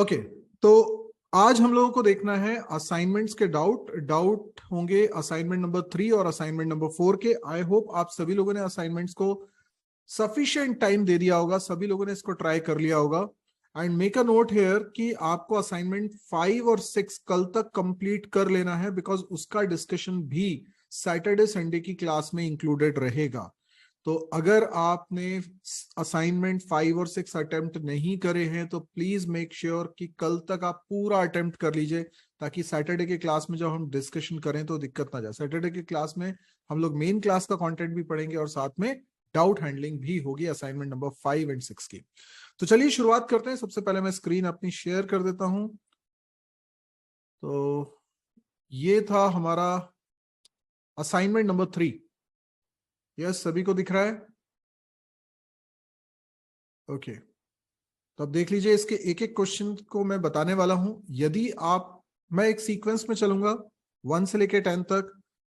Okay, तो आज हम लोगों को देखना है असाइनमेंट्स के डाउट होंगे असाइनमेंट नंबर 3 और असाइनमेंट नंबर 4 के। आई होप आप सभी लोगों ने असाइनमेंट्स को सफिशिएंट टाइम दे दिया होगा, सभी लोगों ने इसको ट्राई कर लिया होगा। And make a note here कि आपको असाइनमेंट 5 और 6 कल तक कंप्लीट कर लेना है, बिकॉज उसका डिस्कशन भी सैटरडे संडे की क्लास में इंक्लूडेड रहेगा। तो अगर आपने असाइनमेंट 5 और 6 अटेम्प्ट नहीं करे हैं तो प्लीज मेक श्योर कि कल तक आप पूरा अटेम्प्ट कर लीजिए, ताकि सैटरडे के क्लास में जब हम डिस्कशन करें तो दिक्कत ना जाए। सैटरडे के क्लास में हम लोग मेन क्लास का कंटेंट भी पढ़ेंगे और साथ में डाउट हैंडलिंग भी होगी असाइनमेंट नंबर 5 एंड 6 की। तो चलिए शुरुआत करते हैं। सबसे पहले मैं स्क्रीन अपनी शेयर कर देता हूं। तो ये था हमारा असाइनमेंट नंबर 3। यस, सभी को दिख रहा है? ओके, तो अब देख लीजिए, इसके एक एक क्वेश्चन को मैं बताने वाला हूं। यदि आप, मैं एक सीक्वेंस में चलूंगा 1 से लेके 10 तक।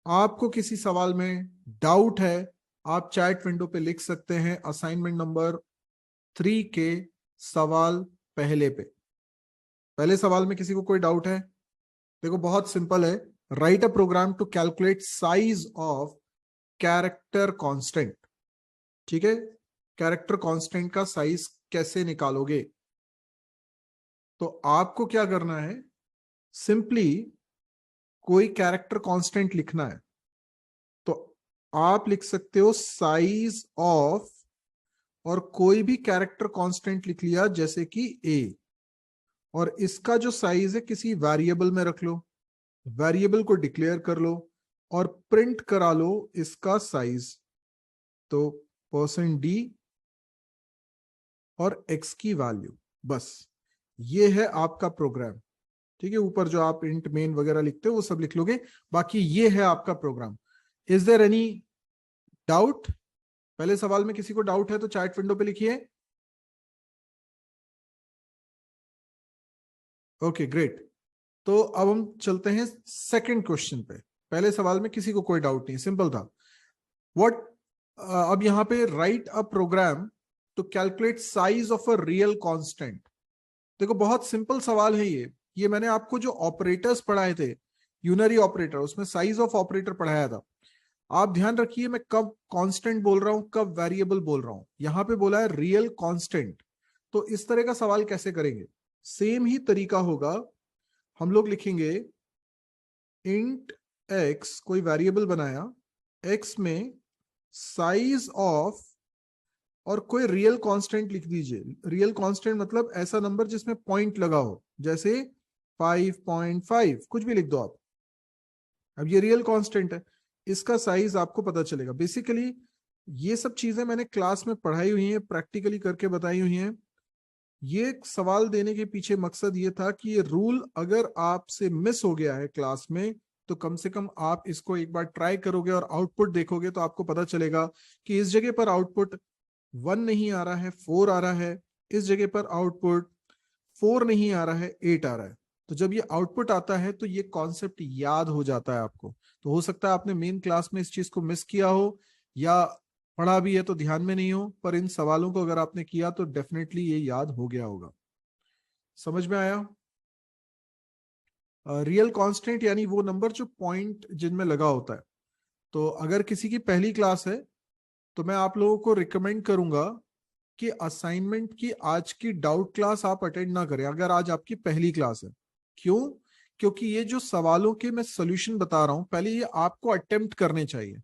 आपको किसी सवाल में डाउट है, आप चैट विंडो पे लिख सकते हैं असाइनमेंट नंबर 3 के सवाल पहले सवाल में किसी को कोई डाउट है? देखो बहुत सिंपल है। Write a program to calculate size of character constant. ठीक है, कैरेक्टर कांस्टेंट का साइज कैसे निकालोगे? तो आपको क्या करना है, सिंपली कोई कैरेक्टर कांस्टेंट लिखना है। तो आप लिख सकते हो साइज ऑफ, और कोई भी कैरेक्टर कांस्टेंट लिख लिया जैसे कि ए, और इसका जो साइज है किसी वेरिएबल में रख लो, वेरिएबल को डिक्लेयर कर लो और प्रिंट करा लो इसका साइज। तो %d और x की वैल्यू, बस ये है आपका प्रोग्राम। ठीक है, ऊपर जो आप इंट मेन वगैरह लिखते हो वो सब लिख लोगे, बाकी ये है आपका program. Is there any doubt? पहले सवाल में किसी को डाउट है तो चैट विंडो पे लिखिए। ओके ग्रेट, तो अब हम चलते हैं सेकंड क्वेश्चन पे। पहले सवाल में किसी को कोई डाउट नहीं, सिंपल था। व्हाट, अब यहां पे write a program to calculate size of a real constant. देखो बहुत सिंपल सवाल है ये मैंने आपको जो ऑपरेटर्स पढ़ाए थे, यूनरी ऑपरेटर, उसमें साइज ऑफ ऑपरेटर पढ़ाया था। आप ध्यान रखिए मैं कब कांस्टेंट बोल रहा हूं, कब वेरिएबल बोल रहा हूं। यहां पे बोला है रियल कांस्टेंट, तो इस तरह का सवाल कैसे करेंगे? सेम ही तरीका होगा, हम लोग लिखेंगे इंट x, कोई वेरिएबल बनाया, x में साइज ऑफ, और कोई रियल कांस्टेंट लिख दीजिए। रियल कांस्टेंट मतलब ऐसा नंबर जिसमें पॉइंट लगा हो, जैसे 5.5 कुछ भी लिख दो आप। अब ये रियल कांस्टेंट है, इसका साइज आपको पता चलेगा। बेसिकली ये सब चीजें मैंने क्लास में पढ़ाई हुई हैं, प्रैक्टिकली करके बताई हुई हैं। ये सवाल देने के पीछे मकसद ये था कि ये रूल अगर आपसे मिस हो गया है क्लास में, तो कम से कम आप इसको एक बार ट्राई करोगे और आउटपुट देखोगे तो आपको पता चलेगा कि इस जगह पर आउटपुट 1 नहीं आ रहा है, 4 आ रहा है, इस जगह पर आउटपुट 4 नहीं आ रहा है, 8 आ रहा है। तो जब ये आउटपुट आता है तो ये कॉन्सेप्ट याद हो जाता है आपको। तो हो सकता है आपने मेन क्लास में इस चीज को मिस किया हो, या पढ़ा भी है तो ध्यान में नहीं हो, पर इन सवालों को अगर आपने किया तो डेफिनेटली ये याद हो गया होगा। समझ में आया? रियल कांस्टेंट यानी वो नंबर जो पॉइंट जिनमें लगा होता है। तो अगर किसी की पहली क्लास है तो मैं आप लोगों को रिकमेंड करूंगा कि असाइनमेंट की आज की डाउट क्लास आप अटेंड ना करें, अगर आज आपकी पहली क्लास है। क्यों? क्योंकि ये जो सवालों के मैं सोल्यूशन बता रहा हूं, पहले ये आपको अटेम्प्ट करने चाहिए,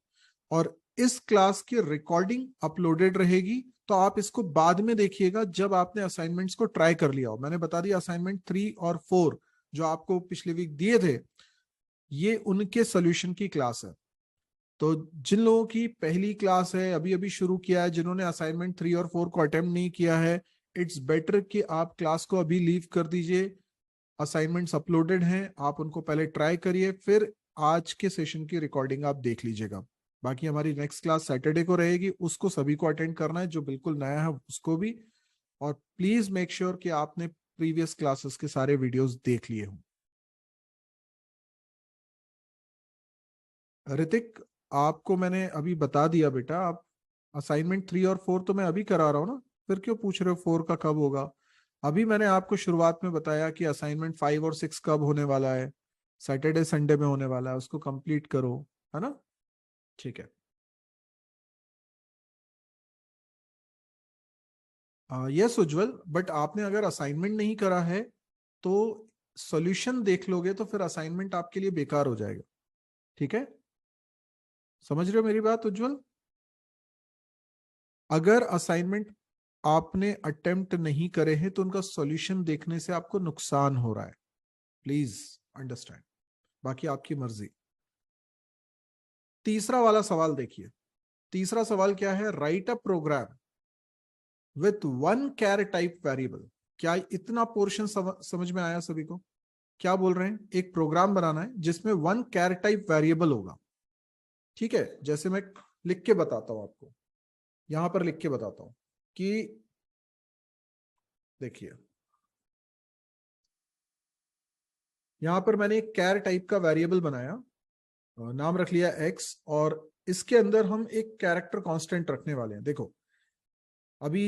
और इस क्लास की रिकॉर्डिंग अपलोडेड रहेगी। तो आप इसको बाद में देखिएगा जब आपने असाइनमेंट्स को ट्राई कर लिया हो। मैंने बता दिया असाइनमेंट 3 और 4 जो आपको पिछले वीक दिए थे, ये उनके सोल्यूशन की क्लास है। तो जिन लोगों की पहली क्लास है, अभी अभी शुरू किया है, जिन्होंने असाइनमेंट 3 और 4 को अटेम्प्ट नहीं किया है, इट्स बेटर कि आप क्लास को अभी लीव कर दीजिए। असाइनमेंट्स अपलोडेड हैं, आप उनको पहले ट्राई करिए, फिर आज के सेशन की रिकॉर्डिंग आप देख लीजिएगा। बाकी हमारी नेक्स्ट क्लास सैटरडे को रहेगी, उसको सभी को अटेंड करना है, जो बिल्कुल नया है उसको भी। और प्लीज मेक श्योर कि आपने प्रीवियस क्लासेस के सारे वीडियोस देख लिए हों। ऋतिक, आपको मैंने अभी बता दिया बेटा, आप असाइनमेंट 3 और 4 तो मैं अभी करा रहा हूँ ना, फिर क्यों पूछ रहे हो 4 का कब होगा? अभी मैंने आपको शुरुआत में बताया कि असाइनमेंट 5 और 6 कब होने वाला है, सैटरडे संडे में होने वाला है, उसको कंप्लीट करो, है ना? ठीक है। यस उज्जवल, बट आपने अगर असाइनमेंट नहीं करा है तो सॉल्यूशन देख लोगे तो फिर असाइनमेंट आपके लिए बेकार हो जाएगा। ठीक है, समझ रहे हो मेरी बात उज्जवल? अगर असाइनमेंट आपने अटेम्प्ट नहीं करे हैं तो उनका सॉल्यूशन देखने से आपको नुकसान हो रहा है, प्लीज अंडरस्टैंड। बाकी आपकी मर्जी। तीसरा वाला सवाल देखिए। तीसरा सवाल क्या है? Write a program with one char type variable. क्या इतना पोर्शन समझ में आया सभी को? क्या बोल रहे हैं? एक प्रोग्राम बनाना है जिसमें वन कैर टाइप वेरिएबल होगा। ठीक है, जैसे मैं लिख के बताता हूं आपको, यहां पर लिख के बताता हूं कि देखिए, यहां पर मैंने एक कैर टाइप का वेरिएबल बनाया, नाम रख लिया x, और इसके अंदर हम एक कैरेक्टर कांस्टेंट रखने वाले हैं। देखो अभी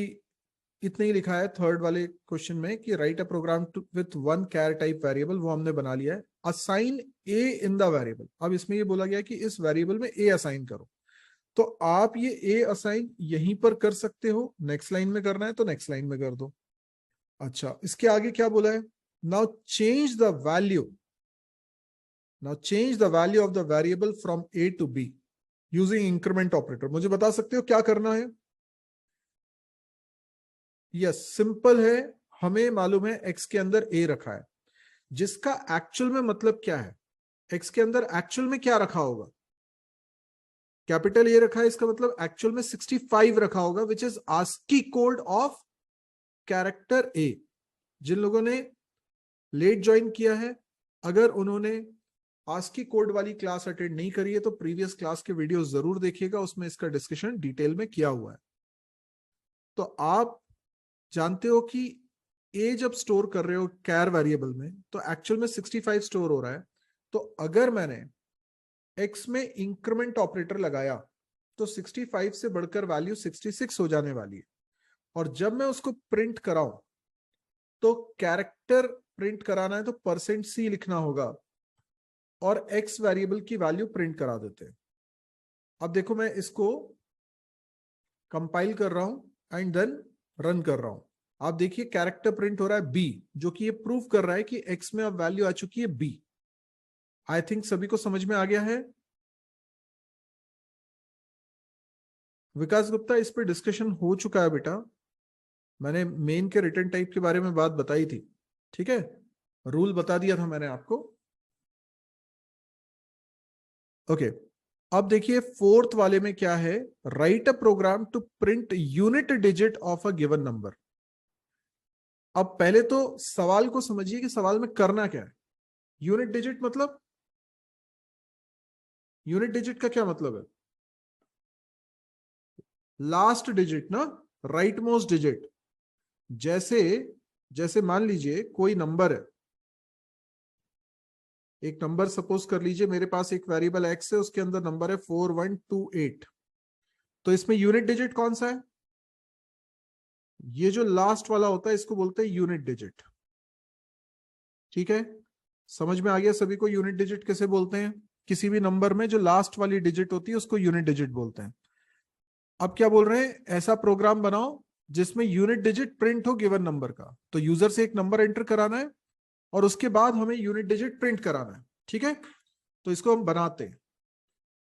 इतना ही लिखा है थर्ड वाले क्वेश्चन में कि write a program with one char type variable, वो हमने बना लिया है। Assign A in the variable, अब इसमें ये बोला गया कि इस वेरिएबल में ए असाइन करो, तो आप ये ए असाइन यहीं पर कर सकते हो, नेक्स्ट लाइन में करना है तो नेक्स्ट लाइन में कर दो। अच्छा, इसके आगे क्या बोला है? Now change the value, now change the value of the variable from A to B using increment operator. मुझे बता सकते हो क्या करना है? यस, सिंपल है। हमें मालूम है एक्स के अंदर ए रखा है, जिसका एक्चुअल में मतलब क्या है? एक्स के अंदर एक्चुअल में क्या रखा होगा? कैपिटल ए रखा है, इसका मतलब एक्चुअल में 65 रखा होगा, which is ASCII code of character A. जिन लोगों ने लेट ज्वाइन किया है, अगर उन्होंने आस्की कोड वाली क्लास अटेंड नहीं करी है तो प्रीवियस क्लास के वीडियो जरूर देखिएगा, उसमें इसका डिस्कशन डिटेल में किया हुआ है। तो आप जानते हो कि ए जब स्टोर कर रहे हो कैर वेरिएबल में तो एक्चुअल में 65 स्टोर हो रहा है। तो अगर मैंने एक्स में इंक्रीमेंट ऑपरेटर लगाया तो 65 से बढ़कर वैल्यू 66 हो जाने वाली है। और जब मैं उसको प्रिंट कराऊं तो कैरेक्टर प्रिंट कराना है तो %c लिखना होगा, और एक्स वेरिएबल की वैल्यू प्रिंट करा देते हैं। अब देखो मैं इसको कंपाइल कर रहा हूं एंड देन रन कर रहा हूं। आप देखिए कैरेक्टर प्रिंट हो रहा है बी, जो कि ये प्रूव कर रहा है कि एक्स में अब वैल्यू आ चुकी है बी। आई थिंक सभी को समझ में आ गया है। विकास गुप्ता, इस पर डिस्कशन हो चुका है बेटा, मैंने मेन के रिटर्न टाइप के बारे में बात बताई थी। ठीक है, रूल बता दिया था मैंने आपको। ओके, अब देखिए फोर्थ वाले में क्या है? Write a program to print unit digit of a given number. अब पहले तो सवाल को समझिए कि सवाल में करना क्या है। यूनिट डिजिट मतलब, यूनिट डिजिट का क्या मतलब है? लास्ट डिजिट ना, राइट मोस्ट डिजिट। जैसे जैसे मान लीजिए कोई नंबर है, एक नंबर सपोज कर लीजिए मेरे पास एक वेरिएबल एक्स है, उसके अंदर नंबर है 4128। तो इसमें यूनिट डिजिट कौन सा है? ये जो लास्ट वाला होता है इसको बोलते हैं यूनिट डिजिट। ठीक है, समझ में आ गया सभी को यूनिट डिजिट कैसे बोलते हैं? किसी भी नंबर में जो लास्ट वाली डिजिट होती है उसको यूनिट डिजिट बोलते हैं। अब क्या बोल रहे हैं? ऐसा प्रोग्राम बनाओ जिसमें यूनिट डिजिट प्रिंट हो गिवन नंबर का। तो यूजर से एक नंबर एंटर कराना है और उसके बाद हमें यूनिट डिजिट प्रिंट कराना है। ठीक है, तो इसको हम बनाते हैं।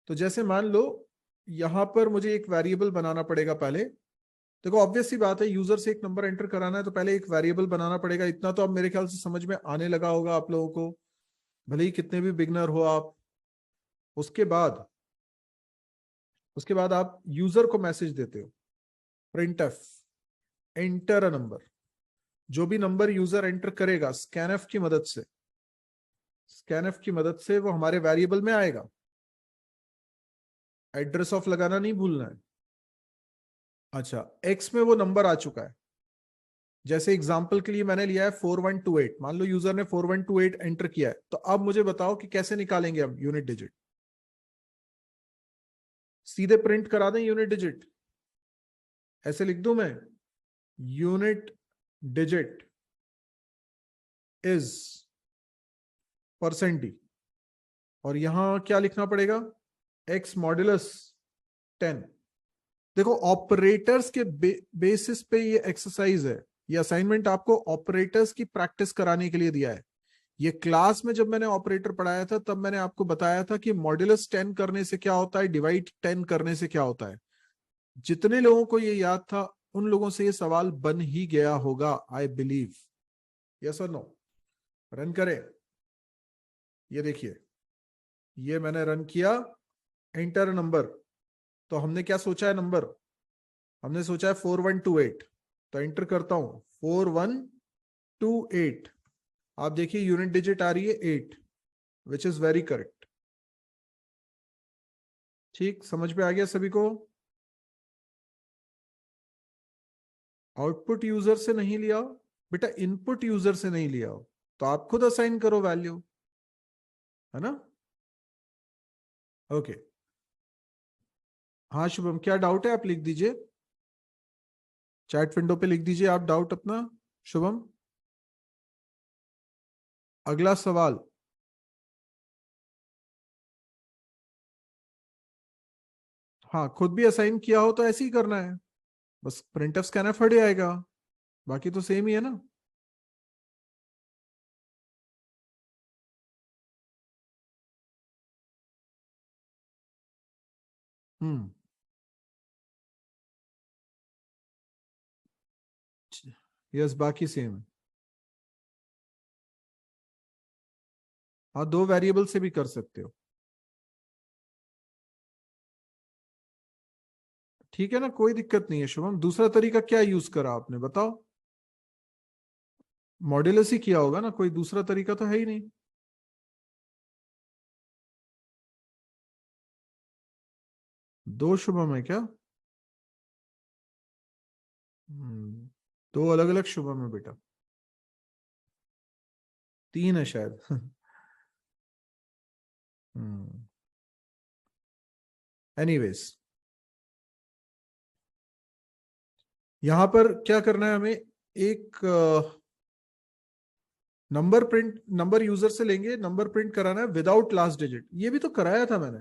तो जैसे मान लो यहां पर मुझे एक वेरिएबल बनाना पड़ेगा पहले। देखो ऑब्वियस सी बात है, यूजर से एक नंबर एंटर कराना है तो पहले एक वेरिएबल बनाना पड़ेगा। इतना तो अब मेरे ख्याल से समझ में आने लगा होगा आप लोगों को, भले ही कितने भी बिगनर हो आप। उसके बाद आप यूजर को मैसेज देते हो, प्रिंटफ एंटर अ नंबर। जो भी नंबर यूजर एंटर करेगा स्कैनफ की मदद से, स्कैनफ की मदद से वो हमारे वेरिएबल में आएगा। एड्रेस ऑफ लगाना नहीं भूलना है। अच्छा, एक्स में वो नंबर आ चुका है। जैसे एग्जांपल के लिए मैंने लिया है 4128, मान लो यूजर ने 4128 एंटर किया है। तो अब मुझे बताओ कि कैसे निकालेंगे हम यूनिट डिजिट? सीधे प्रिंट करा दें यूनिट डिजिट? ऐसे लिख दूं मैं, यूनिट डिजिट इज %d, और यहां क्या लिखना पड़ेगा, x मॉड्यूलस 10। देखो ऑपरेटर्स के बेसिस पे ये एक्सरसाइज है, ये असाइनमेंट आपको ऑपरेटर्स की प्रैक्टिस कराने के लिए दिया है। ये क्लास में जब मैंने ऑपरेटर पढ़ाया था तब मैंने आपको बताया था कि मॉड्यूलस 10 करने से क्या होता है, डिवाइड 10 करने से क्या होता है। जितने लोगों को ये याद था उन लोगों से ये सवाल बन ही गया होगा, आई बिलीव। यस और नो? रन करें। ये देखिए, ये मैंने रन किया, एंटर नंबर। तो हमने क्या सोचा है नंबर, हमने सोचा है 4128। तो एंटर करता हूं 4128। आप देखिए यूनिट डिजिट आ रही है 8, विच इज वेरी करेक्ट। ठीक, समझ में आ गया सभी को? आउटपुट यूजर से नहीं लिया बेटा, इनपुट यूजर से नहीं लिया, तो आप खुद असाइन करो वैल्यू, है ना? ओके। हाँ शुभम, क्या डाउट है आप लिख दीजिए, चैट विंडो पे लिख दीजिए आप डाउट अपना। शुभम, अगला सवाल। हाँ, खुद भी असाइन किया हो तो ऐसे ही करना है, बस प्रिंट ऑफ स्कैनफ हट आएगा, बाकी तो सेम ही है ना। हम्म। यस, बाकी सेम है। हाँ, 2 वेरिएबल से भी कर सकते हो। ठीक है ना, कोई दिक्कत नहीं है शुभम। दूसरा तरीका क्या यूज करा आपने बताओ? मॉड्यूलस ही किया होगा ना, कोई दूसरा तरीका तो है ही नहीं। दो शुभम है क्या? हम्म, 2 अलग अलग शुभम है बेटा, 3 है शायद। हम्म। एनीवेज, यहां पर क्या करना है हमें, एक नंबर यूजर से लेंगे, नंबर प्रिंट कराना है विदाउट लास्ट डिजिट। ये भी तो कराया था मैंने।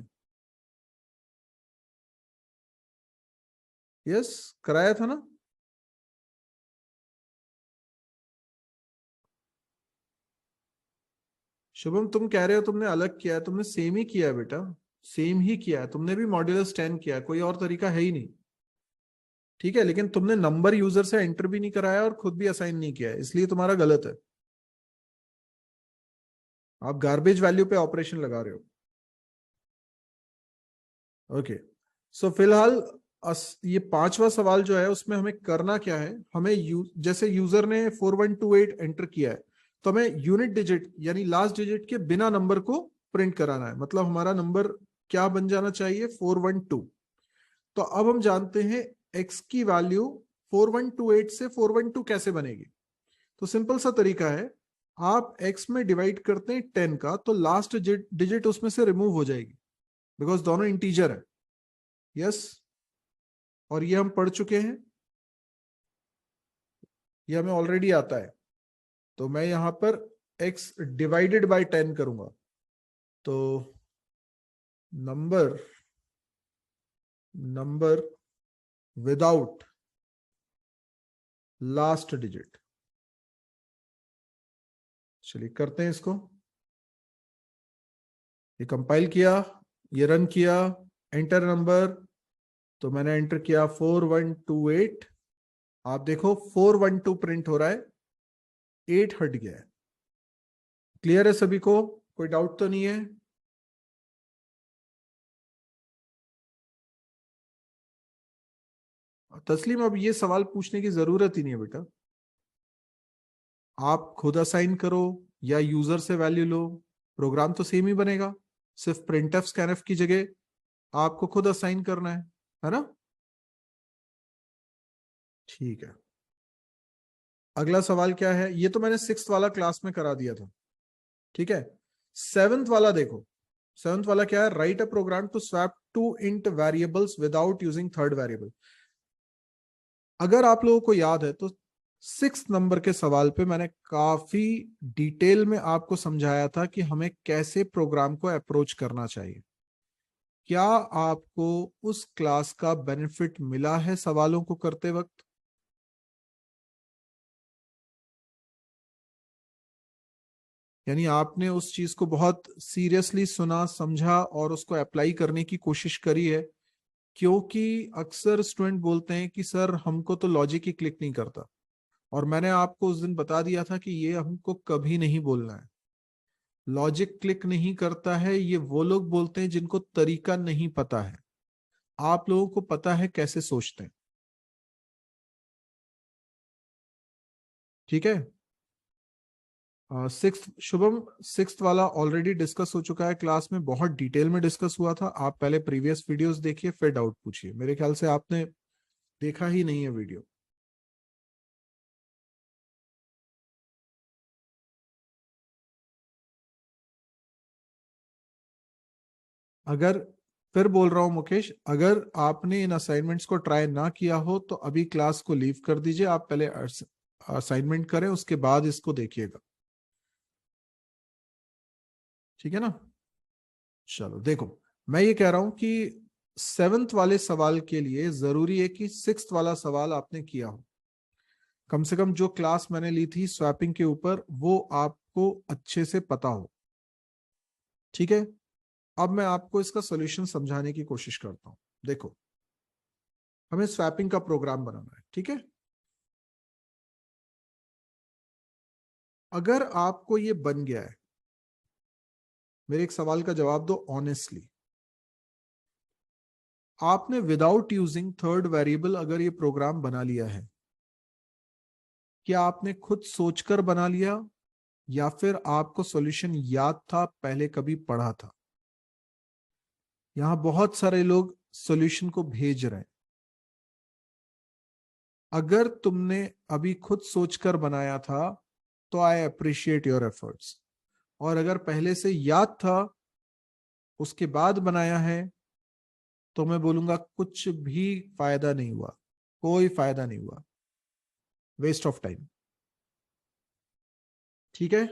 यस, कराया था ना। शुभम, तुम कह रहे हो तुमने अलग किया है, तुमने सेम ही किया है बेटा, सेम ही किया है, तुमने भी मॉड्यूलस 10 किया है, कोई और तरीका है ही नहीं। ठीक है, लेकिन तुमने नंबर यूजर से एंटर भी नहीं कराया और खुद भी असाइन नहीं किया है, इसलिए तुम्हारा गलत है। आप गार्बेज वैल्यू पे ऑपरेशन लगा रहे हो। ओके, सो फिलहाल ये पांचवा सवाल जो है उसमें हमें करना क्या है, हमें जैसे यूजर ने 4128 एंटर किया है, तो हमें यूनिट डिजिट यानी लास्ट डिजिट के बिना नंबर को प्रिंट कराना है। मतलब हमारा नंबर क्या बन जाना चाहिए, 412। तो अब हम जानते हैं x की वैल्यू 4128 से 412 कैसे बनेगी। तो सिंपल सा तरीका है, आप x में डिवाइड करते हैं 10 का, तो लास्ट डिजिट उसमें से रिमूव हो जाएगी, बिकॉज दोनों इंटीजर है। यस, और ये हम पढ़ चुके हैं, ये हमें ऑलरेडी आता है। तो मैं यहां पर x डिवाइडेड बाय 10 करूंगा, तो number number without last digit. चलिए करते हैं इसको। ये कंपाइल किया, ये रन किया, एंटर नंबर। तो मैंने एंटर किया 4128। आप देखो 412 प्रिंट हो रहा है, 8 हट गया है। क्लियर है सभी को, कोई डाउट तो नहीं है? तस्लीम, अब ये सवाल पूछने की जरूरत ही नहीं है बेटा, आप खुद असाइन करो या यूजर से वैल्यू लो, प्रोग्राम तो सेम ही बनेगा। सिर्फ प्रिंटफ स्कैनफ की जगह आपको खुद असाइन करना है ना? ठीक है, अगला सवाल क्या है, ये तो मैंने 6th वाला क्लास में करा दिया था। ठीक है, 7th वाला देखो। 7th वाला क्या है, write a program to swap two int variables without using third variable. अगर आप लोगों को याद है तो 6 नंबर के सवाल पे मैंने काफी डिटेल में आपको समझाया था कि हमें कैसे प्रोग्राम को अप्रोच करना चाहिए। क्या आपको उस क्लास का बेनिफिट मिला है सवालों को करते वक्त? यानी आपने उस चीज को बहुत सीरियसली सुना, समझा और उसको अप्लाई करने की कोशिश करी है? क्योंकि अक्सर स्टूडेंट बोलते हैं कि सर हमको तो लॉजिक ही क्लिक नहीं करता, और मैंने आपको उस दिन बता दिया था कि ये हमको कभी नहीं बोलना है। लॉजिक क्लिक नहीं करता है ये वो लोग बोलते हैं जिनको तरीका नहीं पता है। आप लोगों को पता है कैसे सोचते हैं, ठीक है? सिक्स शुभम, सिक्स्थ वाला ऑलरेडी डिस्कस हो चुका है क्लास में, बहुत डिटेल में डिस्कस हुआ था। आप पहले प्रीवियस वीडियोस देखिए फिर डाउट पूछिए। मेरे ख्याल से आपने देखा ही नहीं है वीडियो। अगर, फिर बोल रहा हूं मुकेश, अगर आपने इन असाइनमेंट्स को ट्राई ना किया हो तो अभी क्लास को लीव कर दीजिए। आप पहले असाइनमेंट करें, उसके बाद इसको देखिएगा, ठीक है ना? चलो देखो, मैं ये कह रहा हूं कि 7th वाले सवाल के लिए जरूरी है कि 6th वाला सवाल आपने किया हो। कम से कम जो क्लास मैंने ली थी स्वैपिंग के ऊपर वो आपको अच्छे से पता हो, ठीक है? अब मैं आपको इसका सोल्यूशन समझाने की कोशिश करता हूं। देखो, हमें स्वैपिंग का प्रोग्राम बनाना है, ठीक है? अगर आपको ये बन गया है, मेरे एक सवाल का जवाब दो ऑनेस्टली। आपने विदाउट यूजिंग थर्ड वेरिएबल अगर ये प्रोग्राम बना लिया है, क्या आपने खुद सोचकर बना लिया या फिर आपको सॉल्यूशन याद था, पहले कभी पढ़ा था? यहां बहुत सारे लोग सॉल्यूशन को भेज रहे हैं। अगर तुमने अभी खुद सोचकर बनाया था तो आई अप्रिशिएट योर एफर्ट्स, और अगर पहले से याद था उसके बाद बनाया है तो मैं बोलूंगा कुछ भी फायदा नहीं हुआ, कोई फायदा नहीं हुआ, वेस्ट ऑफ टाइम, ठीक है?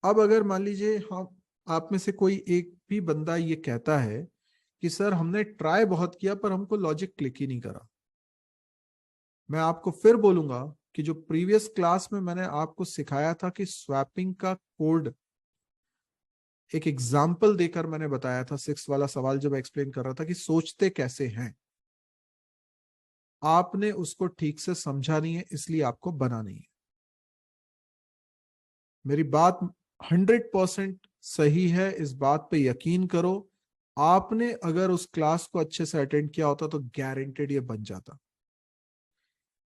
अब अगर मान लीजिए हम, आप में से कोई एक भी बंदा ये कहता है कि सर हमने ट्राई बहुत किया पर हमको लॉजिक क्लिक ही नहीं करा, मैं आपको फिर बोलूंगा कि जो प्रीवियस क्लास में मैंने आपको सिखाया था कि स्वैपिंग का कोड एक एग्जाम्पल देकर मैंने बताया था, 6 वाला सवाल जब एक्सप्लेन कर रहा था कि सोचते कैसे हैं, आपने उसको ठीक से समझा नहीं है इसलिए आपको बना नहीं है। मेरी बात 100% सही है, इस बात पे यकीन करो। आपने अगर उस क्लास को अच्छे से अटेंड किया होता तो गारंटेड ये बन जाता।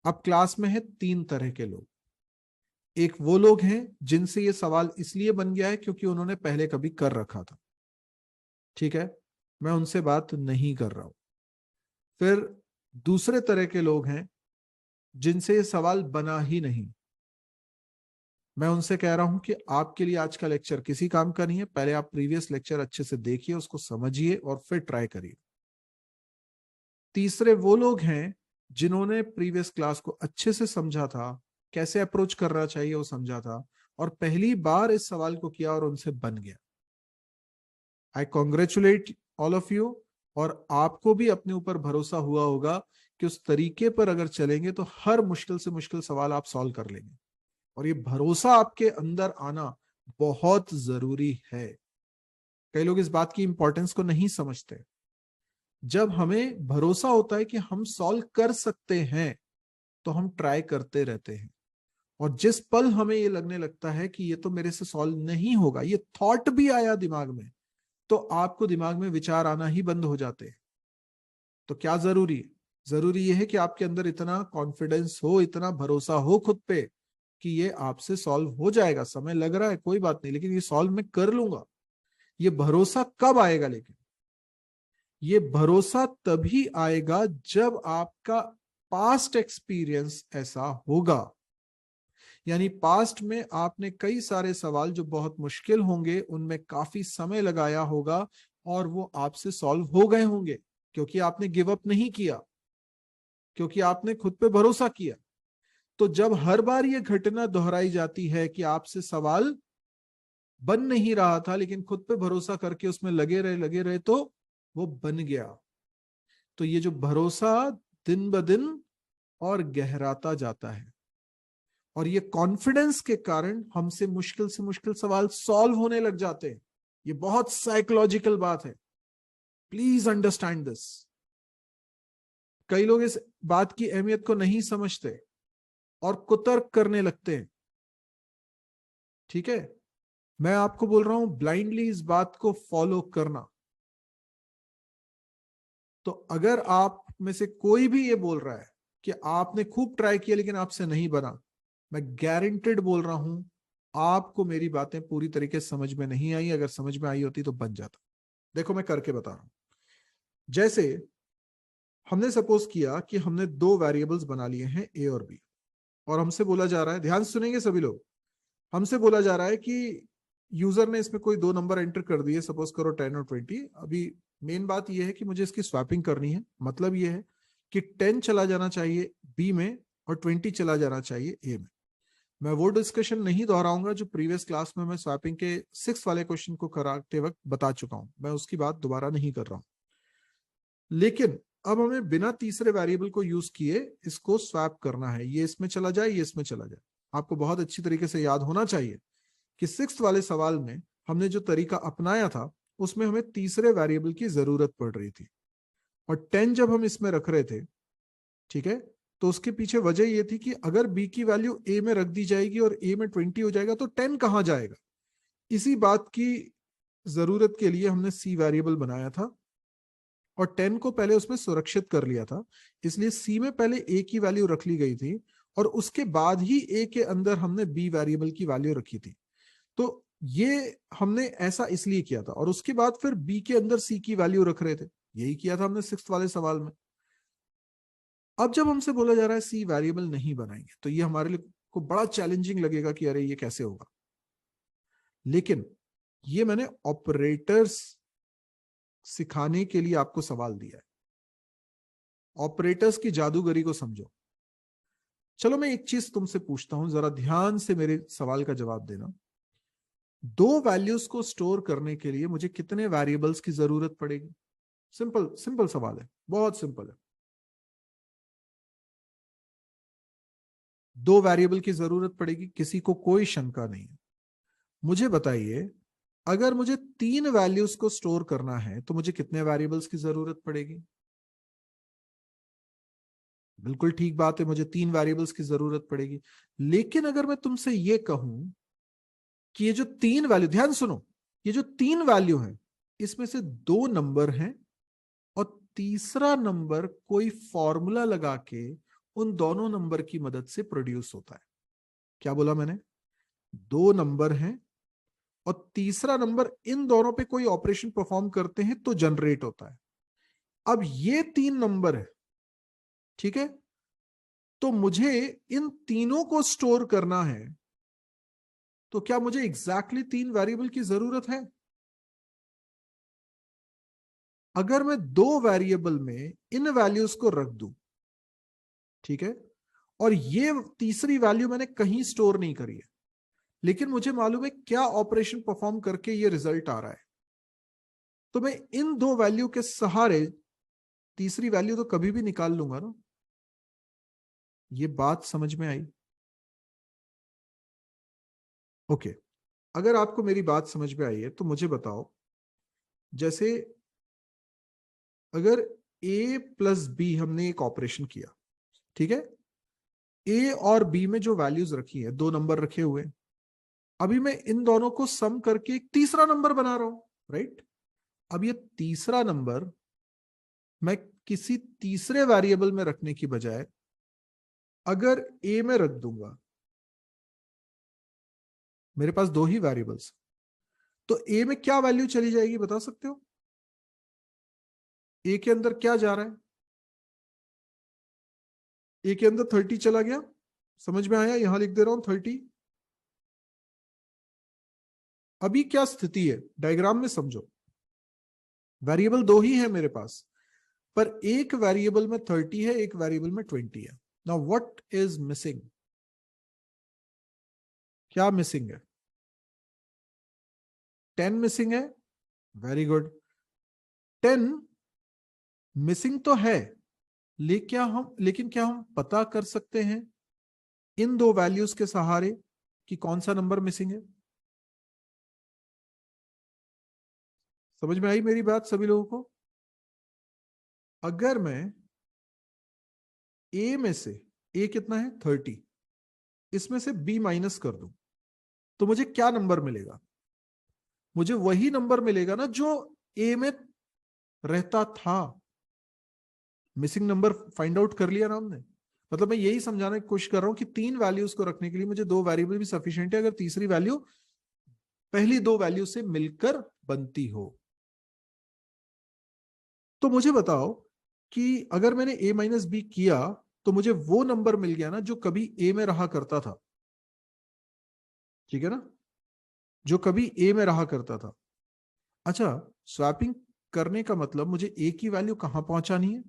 अब क्लास में है 3 तरह के लोग। एक वो लोग हैं जिनसे ये सवाल इसलिए बन गया है क्योंकि उन्होंने पहले कभी कर रखा था, ठीक है? मैं उनसे बात नहीं कर रहा हूं। फिर दूसरे तरह के लोग हैं जिनसे ये सवाल बना ही नहीं। मैं उनसे कह रहा हूं कि आपके लिए आज का लेक्चर किसी काम का नहीं है, पहले आप प्रीवियस लेक्चर अच्छे से देखिए, उसको समझिए और फिर ट्राई करिए। तीसरे वो लोग हैं जिन्होंने प्रीवियस क्लास को अच्छे से समझा था, कैसे अप्रोच करना चाहिए वो समझा था, और पहली बार इस सवाल को किया और उनसे बन गया। I congratulate all of you. और आपको भी अपने ऊपर भरोसा हुआ होगा कि उस तरीके पर अगर चलेंगे तो हर मुश्किल से मुश्किल सवाल आप सॉल्व कर लेंगे, और ये भरोसा आपके अंदर आना बहुत जरूरी है। कई लोग इस बात की इंपॉर्टेंस को नहीं समझते। जब हमें भरोसा होता है कि हम सॉल्व कर सकते हैं तो हम ट्राई करते रहते हैं, और जिस पल हमें ये लगने लगता है कि ये तो मेरे से सॉल्व नहीं होगा, ये थॉट भी आया दिमाग में, तो आपको दिमाग में विचार आना ही बंद हो जाते हैं। तो क्या जरूरी है? जरूरी यह है कि आपके अंदर इतना कॉन्फिडेंस हो, इतना भरोसा हो खुद पे कि ये आपसे सॉल्व हो जाएगा। समय लग रहा है कोई बात नहीं, लेकिन ये सॉल्व मैं कर लूंगा। ये भरोसा कब आएगा? लेकिन ये भरोसा तभी आएगा जब आपका पास्ट एक्सपीरियंस ऐसा होगा। यानी पास्ट में आपने कई सारे सवाल जो बहुत मुश्किल होंगे उनमें काफी समय लगाया होगा और वो आपसे सॉल्व हो गए होंगे, क्योंकि आपने गिव अप नहीं किया, क्योंकि आपने खुद पे भरोसा किया। तो जब हर बार ये घटना दोहराई जाती है कि आपसे सवाल बन नहीं रहा था लेकिन खुद पे भरोसा करके उसमें लगे रहे तो वो बन गया। तो ये जो भरोसा दिन ब दिन और गहराता जाता है और ये कॉन्फिडेंस के कारण हमसे मुश्किल सवाल सॉल्व होने लग जाते हैं। ये बहुत साइकोलॉजिकल बात है, प्लीज अंडरस्टैंड दिस। कई लोग इस बात की अहमियत को नहीं समझते और कुतर्क करने लगते हैं। ठीक है, मैं आपको बोल रहा हूं ब्लाइंडली इस बात को फॉलो करना। तो अगर आप में से कोई भी ये बोल रहा है कि आपने खूब ट्राई किया लेकिन आपसे नहीं बना, मैं गारंटेड बोल रहा हूं आपको मेरी बातें पूरी तरीके से समझ में नहीं आई। अगर समझ में आई होती तो बन जाता। देखो मैं करके बता रहा हूं। जैसे हमने सपोज किया कि हमने दो वेरिएबल्स बना लिए हैं ए और बी, और हमसे बोला जा रहा है, ध्यान से सुनेंगे सभी लोग, हमसे बोला जा रहा है कि यूजर ने इसमें कोई दो नंबर एंटर कर दिए, सपोज करो 10 और 20। अभी मेन बात यह है कि मुझे इसकी स्वैपिंग करनी है। मतलब यह है कि 10 चला जाना चाहिए बी में और 20 चला जाना चाहिए ए में। मैं वो डिस्कशन नहीं दोहराऊंगा जो प्रीवियस क्लास में मैं स्वैपिंग के 6 वाले क्वेश्चन को कराते वक्त बता चुका हूं। मैं उसकी बात दोबारा नहीं कर रहा हूं। लेकिन अब हमें बिना तीसरे वेरिएबल को यूज किए इसको स्वैप करना है। ये इसमें चला जाए, ये इसमें चला जाए। आपको बहुत अच्छी तरीके से याद होना चाहिए कि 6 वाले सवाल में हमने जो तरीका अपनाया था उसमें हमें तीसरे वेरिएबल की जरूरत पड़ रही थी, और 10 जब हम इसमें रख रहे थे, ठीक है, तो उसके पीछे वजह यह थी कि अगर बी की वैल्यू ए में रख दी जाएगी और ए में 20 हो जाएगा तो 10 कहां जाएगा। इसी बात की जरूरत के लिए हमने सी वेरिएबल बनाया था और 10 को पहले उसमें सुरक्षित कर लिया था। इसलिए सी में पहले ए की वैल्यू रख ली गई थी और उसके बाद ही ए के अंदर हमने बी वेरिएबल की वैल्यू रखी थी। तो ये हमने ऐसा इसलिए किया था, और उसके बाद फिर बी के अंदर सी की वैल्यू रख रहे थे। यही किया था हमने 6 वाले सवाल में। अब जब हमसे बोला जा रहा है सी वेरिएबल नहीं बनाएंगे, तो ये हमारे लिए को बड़ा चैलेंजिंग लगेगा कि अरे ये कैसे होगा। लेकिन ये मैंने ऑपरेटर्स सिखाने के लिए आपको सवाल दिया है। ऑपरेटर्स की जादूगरी को समझो। चलो मैं एक चीज तुमसे पूछता हूं, जरा ध्यान से मेरे सवाल का जवाब देना। दो वैल्यूज को स्टोर करने के लिए मुझे कितने वेरिएबल्स की जरूरत पड़ेगी? सिंपल सिंपल सवाल है, बहुत सिंपल है। दो वेरिएबल की जरूरत पड़ेगी, किसी को कोई शंका नहीं है। मुझे बताइए, अगर मुझे 3 वैल्यूज को स्टोर करना है तो मुझे कितने वेरिएबल्स की जरूरत पड़ेगी? बिल्कुल ठीक बात है, मुझे 3 वेरिएबल्स की जरूरत पड़ेगी। लेकिन अगर मैं तुमसे यह कहूं कि ये जो 3 वैल्यू, ध्यान सुनो, ये जो 3 वैल्यू है इसमें से 2 नंबर हैं और तीसरा नंबर कोई फॉर्मूला लगा के उन दोनों नंबर की मदद से प्रोड्यूस होता है। क्या बोला मैंने? 2 नंबर हैं और तीसरा नंबर इन दोनों पे कोई ऑपरेशन परफॉर्म करते हैं तो जनरेट होता है। अब ये 3 नंबर है, ठीक है, तो मुझे इन तीनों को स्टोर करना है। तो क्या मुझे एग्जैक्टली 3 वेरिएबल की जरूरत है? अगर मैं 2 वेरिएबल में इन वैल्यूज को रख दूं, ठीक है, और ये तीसरी वैल्यू मैंने कहीं स्टोर नहीं करी है, लेकिन मुझे मालूम है क्या ऑपरेशन परफॉर्म करके ये रिजल्ट आ रहा है, तो मैं इन 2 वैल्यू के सहारे तीसरी वैल्यू तो कभी भी निकाल लूंगा ना। ये बात समझ में आई? ओके, अगर आपको मेरी बात समझ में आई है तो मुझे बताओ, जैसे अगर a प्लस बी हमने एक ऑपरेशन किया, ठीक है, a और b में जो वैल्यूज रखी है, 2 नंबर रखे हुए, अभी मैं इन दोनों को सम करके एक तीसरा नंबर बना रहा हूं, राइट? अब ये तीसरा नंबर मैं किसी तीसरे वेरिएबल में रखने की बजाय अगर a में रख दूंगा, मेरे पास 2 ही वेरिएबल्स, तो a में क्या वैल्यू चली जाएगी बता सकते हो? a के अंदर क्या जा रहा है? a के अंदर 30 चला गया, समझ में आया? यहां लिख दे रहा हूं 30। अभी क्या स्थिति है डायग्राम में समझो। वेरिएबल 2 ही है मेरे पास, पर एक वेरिएबल में 30 है, एक वेरिएबल में 20 है। Now what is missing? क्या मिसिंग है? 10 मिसिंग है। Very good. 10 मिसिंग तो है, लेकिन क्या हम पता कर सकते हैं इन दो वैल्यूज के सहारे कि कौन सा नंबर मिसिंग है? समझ में आई मेरी बात सभी लोगों को? अगर मैं ए में से, ए कितना है 30, इसमें से बी माइनस कर दूं तो मुझे क्या नंबर मिलेगा? मुझे वही नंबर मिलेगा ना जो ए में रहता था। मिसिंग नंबर फाइंड आउट कर लिया ना हमने। मतलब मैं यही समझाने की कोशिश कर रहा हूं कि 3 वैल्यूज को रखने के लिए मुझे 2 वेरिएबल भी सफिशिएंट है, अगर तीसरी वैल्यू पहली 2 वैल्यू से मिलकर बनती हो। तो मुझे बताओ कि अगर मैंने a माइनस बी किया तो मुझे वो नंबर मिल गया ना जो कभी a में रहा करता था। ठीक है ना? जो कभी a में रहा करता था। अच्छा, स्वैपिंग करने का मतलब मुझे a की वैल्यू कहां पहुंचानी है?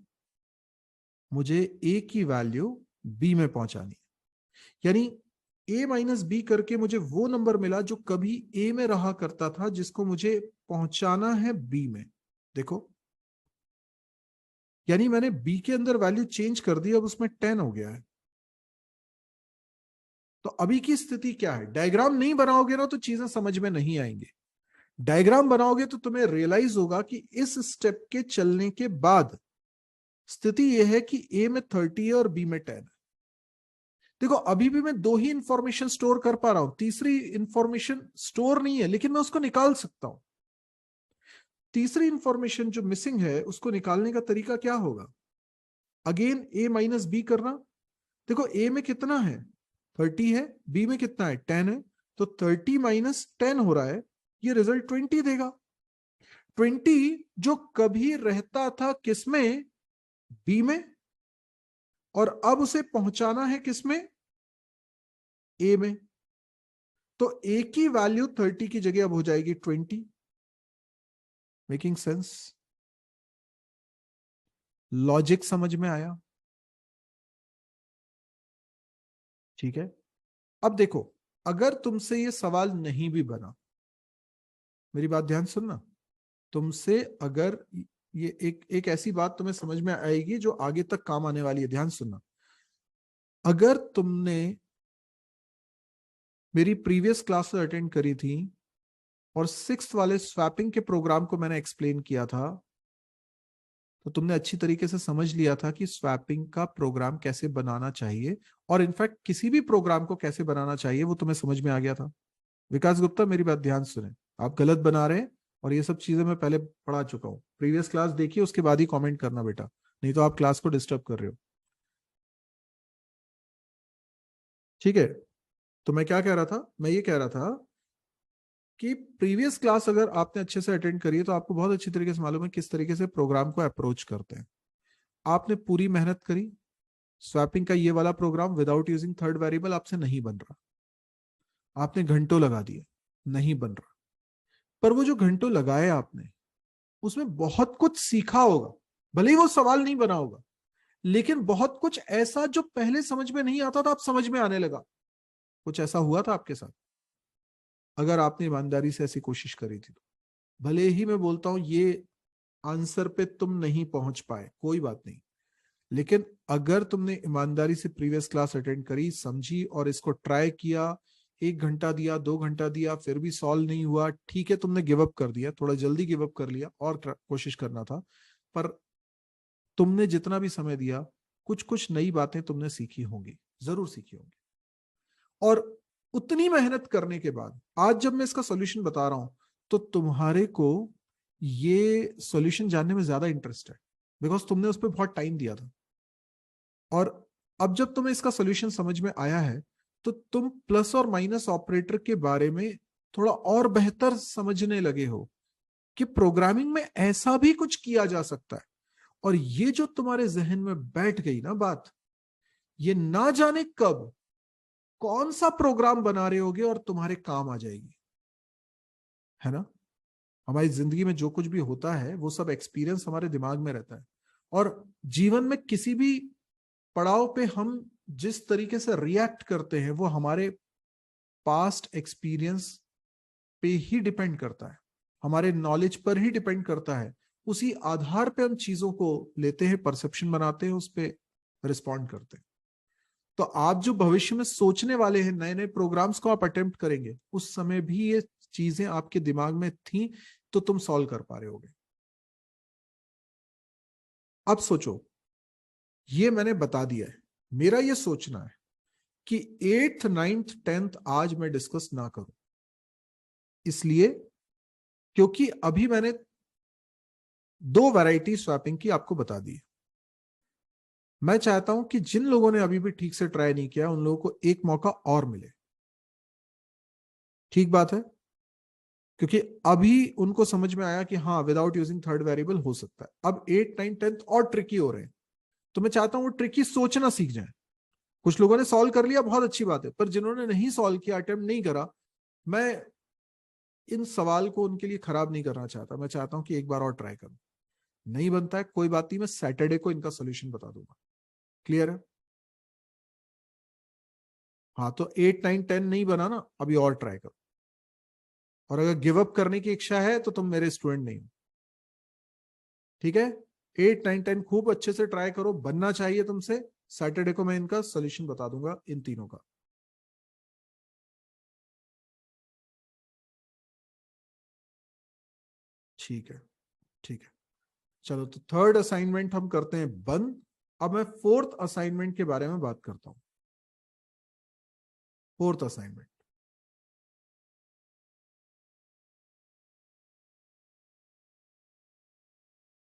मुझे a की वैल्यू b में पहुंचानी है। यानी a माइनस बी करके मुझे वो नंबर मिला जो कभी a में रहा करता था, जिसको मुझे पहुंचाना है b में। देखो, यानी मैंने b के अंदर वैल्यू चेंज कर दी, अब उसमें 10 हो गया है। तो अभी की स्थिति क्या है? डायग्राम नहीं बनाओगे ना तो चीजें समझ में नहीं आएंगे। डायग्राम बनाओगे तो तुम्हें रियलाइज होगा कि इस स्टेप के चलने के बाद स्थिति यह है कि ए में 30 है और बी में 10 है। देखो, अभी भी मैं 2 ही इंफॉर्मेशन स्टोर कर पा रहा हूं, तीसरी इंफॉर्मेशन स्टोर नहीं है, लेकिन मैं उसको निकाल सकता हूं। तीसरी इंफॉर्मेशन जो मिसिंग है उसको निकालने का तरीका क्या होगा? अगेन ए माइनस बी करना। देखो, ए में कितना है 30 है, बी में कितना है 10 है, तो 30 माइनस 10 हो रहा है, ये रिजल्ट 20 देगा। 20 जो कभी रहता था किसमें? बी में, और अब उसे पहुंचाना है किसमें? ए में। तो ए की वैल्यू 30 की जगह अब हो जाएगी 20। Making sense? लॉजिक समझ में आया? ठीक है। अब देखो, अगर तुमसे ये सवाल नहीं भी बना, मेरी बात ध्यान सुनना, तुमसे अगर ये एक ऐसी बात तुम्हें समझ में आएगी जो आगे तक काम आने वाली है, ध्यान सुनना। अगर तुमने मेरी प्रीवियस क्लास अटेंड करी थी और 6th वाले स्वैपिंग के प्रोग्राम को मैंने एक्सप्लेन किया था, तो तुमने अच्छी तरीके से समझ लिया था कि स्वैपिंग का प्रोग्राम कैसे बनाना चाहिए, और इनफैक्ट किसी भी प्रोग्राम को कैसे बनाना चाहिए वो तुम्हें समझ में आ गया था। विकास गुप्ता, मेरी बात ध्यान सुने, आप गलत बना रहे हैं, और ये सब चीजें मैं पहले पढ़ा चुका हूँ। प्रीवियस क्लास देखिए, उसके बाद ही कमेंट करना बेटा, नहीं तो आप क्लास को डिस्टर्ब कर रहे हो। ठीक है? तो मैं क्या कह रहा था? मैं ये कह रहा था कि प्रीवियस क्लास अगर आपने अच्छे से अटेंड करी है तो आपको बहुत अच्छी तरीके से मालूम है किस तरीके से प्रोग्राम को अप्रोच करते हैं। आपने पूरी मेहनत करी, स्वैपिंग का ये वाला program without using third variable आपसे नहीं बन रहा। आपने घंटों लगा दिए, नहीं बन रहा। पर वो जो घंटों लगाए आपने, उसमें बहुत कुछ सीखा होगा। भले ही वो सवाल नहीं बना होगा, लेकिन बहुत कुछ ऐसा जो पहले समझ में नहीं आता था, अब समझ में आने लगा। कुछ ऐसा हुआ था आपके साथ? अगर आपने ईमानदारी से ऐसी कोशिश करी थी तो। भले ही मैं बोलता हूं ये आंसर पे तुम नहीं पहुंच पाए, कोई बात नहीं, लेकिन अगर तुमने ईमानदारी से प्रीवियस क्लास अटेंड करी, समझी और इसको ट्राई किया, 1 घंटा दिया, 2 घंटा दिया, फिर भी सॉल्व नहीं हुआ, ठीक है, तुमने गिव अप कर दिया, थोड़ा जल्दी गिव अप कर लिया, और कोशिश करना था। पर तुमने जितना भी समय दिया, कुछ कुछ नई बातें तुमने सीखी होंगी, जरूर सीखी होंगी। और उतनी मेहनत करने के बाद आज जब मैं इसका सॉल्यूशन बता रहा हूं, तो तुम्हारे को ये सॉल्यूशन जानने में ज्यादा इंटरेस्ट है, बिकॉज तुमने उस पर बहुत टाइम दिया था। और अब जब तुम्हें इसका सॉल्यूशन समझ में आया है, तो तुम प्लस और माइनस ऑपरेटर के बारे में थोड़ा और बेहतर समझने लगे हो कि प्रोग्रामिंग में ऐसा भी कुछ किया जा सकता है। और ये जो तुम्हारे जहन में बैठ गई ना बात, ये ना जाने कब कौन सा प्रोग्राम बना रहे होगे और तुम्हारे काम आ जाएगी। है ना? हमारी जिंदगी में जो कुछ भी होता है वो सब एक्सपीरियंस हमारे दिमाग में रहता है, और जीवन में किसी भी पड़ाव पे हम जिस तरीके से रिएक्ट करते हैं वो हमारे पास्ट एक्सपीरियंस पे ही डिपेंड करता है, हमारे नॉलेज पर ही डिपेंड करता है। उसी आधार पे हम चीजों को लेते हैं, परसेप्शन बनाते हैं, उस पर रिस्पॉन्ड करते हैं। तो आप जो भविष्य में सोचने वाले हैं, नए नए प्रोग्राम्स को आप अटेम्प्ट करेंगे, उस समय भी ये चीजें आपके दिमाग में थी तो तुम सॉल्व कर पा रहे होगे। अब सोचो, ये मैंने बता दिया है, मेरा ये सोचना है कि 8th 9th 10th आज मैं डिस्कस ना करूं, इसलिए क्योंकि अभी मैंने 2 वैरायटी स्वैपिंग की आपको बता दी। मैं चाहता हूं कि जिन लोगों ने अभी भी ठीक से ट्राई नहीं किया, उन लोगों को एक मौका और मिले। ठीक बात है, क्योंकि अभी उनको समझ में आया कि हाँ, विदाउट यूजिंग थर्ड वेरिएबल हो सकता है। अब 8 9 10th और ट्रिकी हो रहे हैं, तो मैं चाहता हूं वो ट्रिकी सोचना सीख जाए। कुछ लोगों ने सॉल्व कर लिया, बहुत अच्छी बात है, पर जिन्होंने नहीं सॉल्व किया, अटेम्प्ट नहीं करा, मैं इन सवाल को उनके लिए खराब नहीं करना चाहता। मैं चाहता हूं कि एक बार और ट्राई करूं। नहीं बनता है कोई बात नहीं, मैं सैटरडे को इनका सोल्यूशन बता दूंगा। क्लियर है? हाँ, तो 8 9 10 नहीं बना ना, अभी और ट्राई करो। और अगर गिव अप करने की इच्छा है तो तुम मेरे स्टूडेंट नहीं हो। ठीक है? 8 9 10 खूब अच्छे से ट्राई करो, बनना चाहिए तुमसे। सैटरडे को मैं इनका सोल्यूशन बता दूंगा, इन तीनों का। ठीक है, ठीक है। चलो, तो थर्ड असाइनमेंट हम करते हैं बंद। अब मैं फोर्थ असाइनमेंट के बारे में बात करता हूं। फोर्थ असाइनमेंट,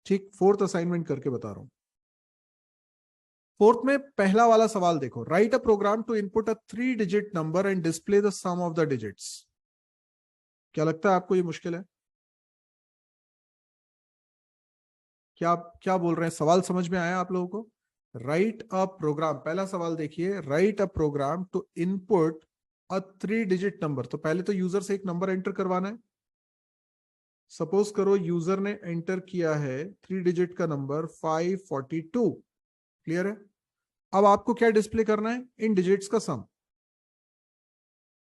ठीक, फोर्थ असाइनमेंट करके बता रहा हूं। फोर्थ में पहला वाला सवाल देखो, write a program to input a 3 digit number and display the sum of the digits. क्या लगता है आपको ये मुश्किल है? क्या क्या बोल रहे हैं, सवाल समझ में आया आप लोगों को? राइट अ प्रोग्राम, पहला सवाल देखिए, write a program to input a 3 digit number. तो पहले तो यूजर से एक नंबर एंटर करवाना है। सपोज करो यूजर ने एंटर किया है 3 डिजिट का नंबर 542। क्लियर है? अब आपको क्या डिस्प्ले करना है? इन डिजिट्स का सम।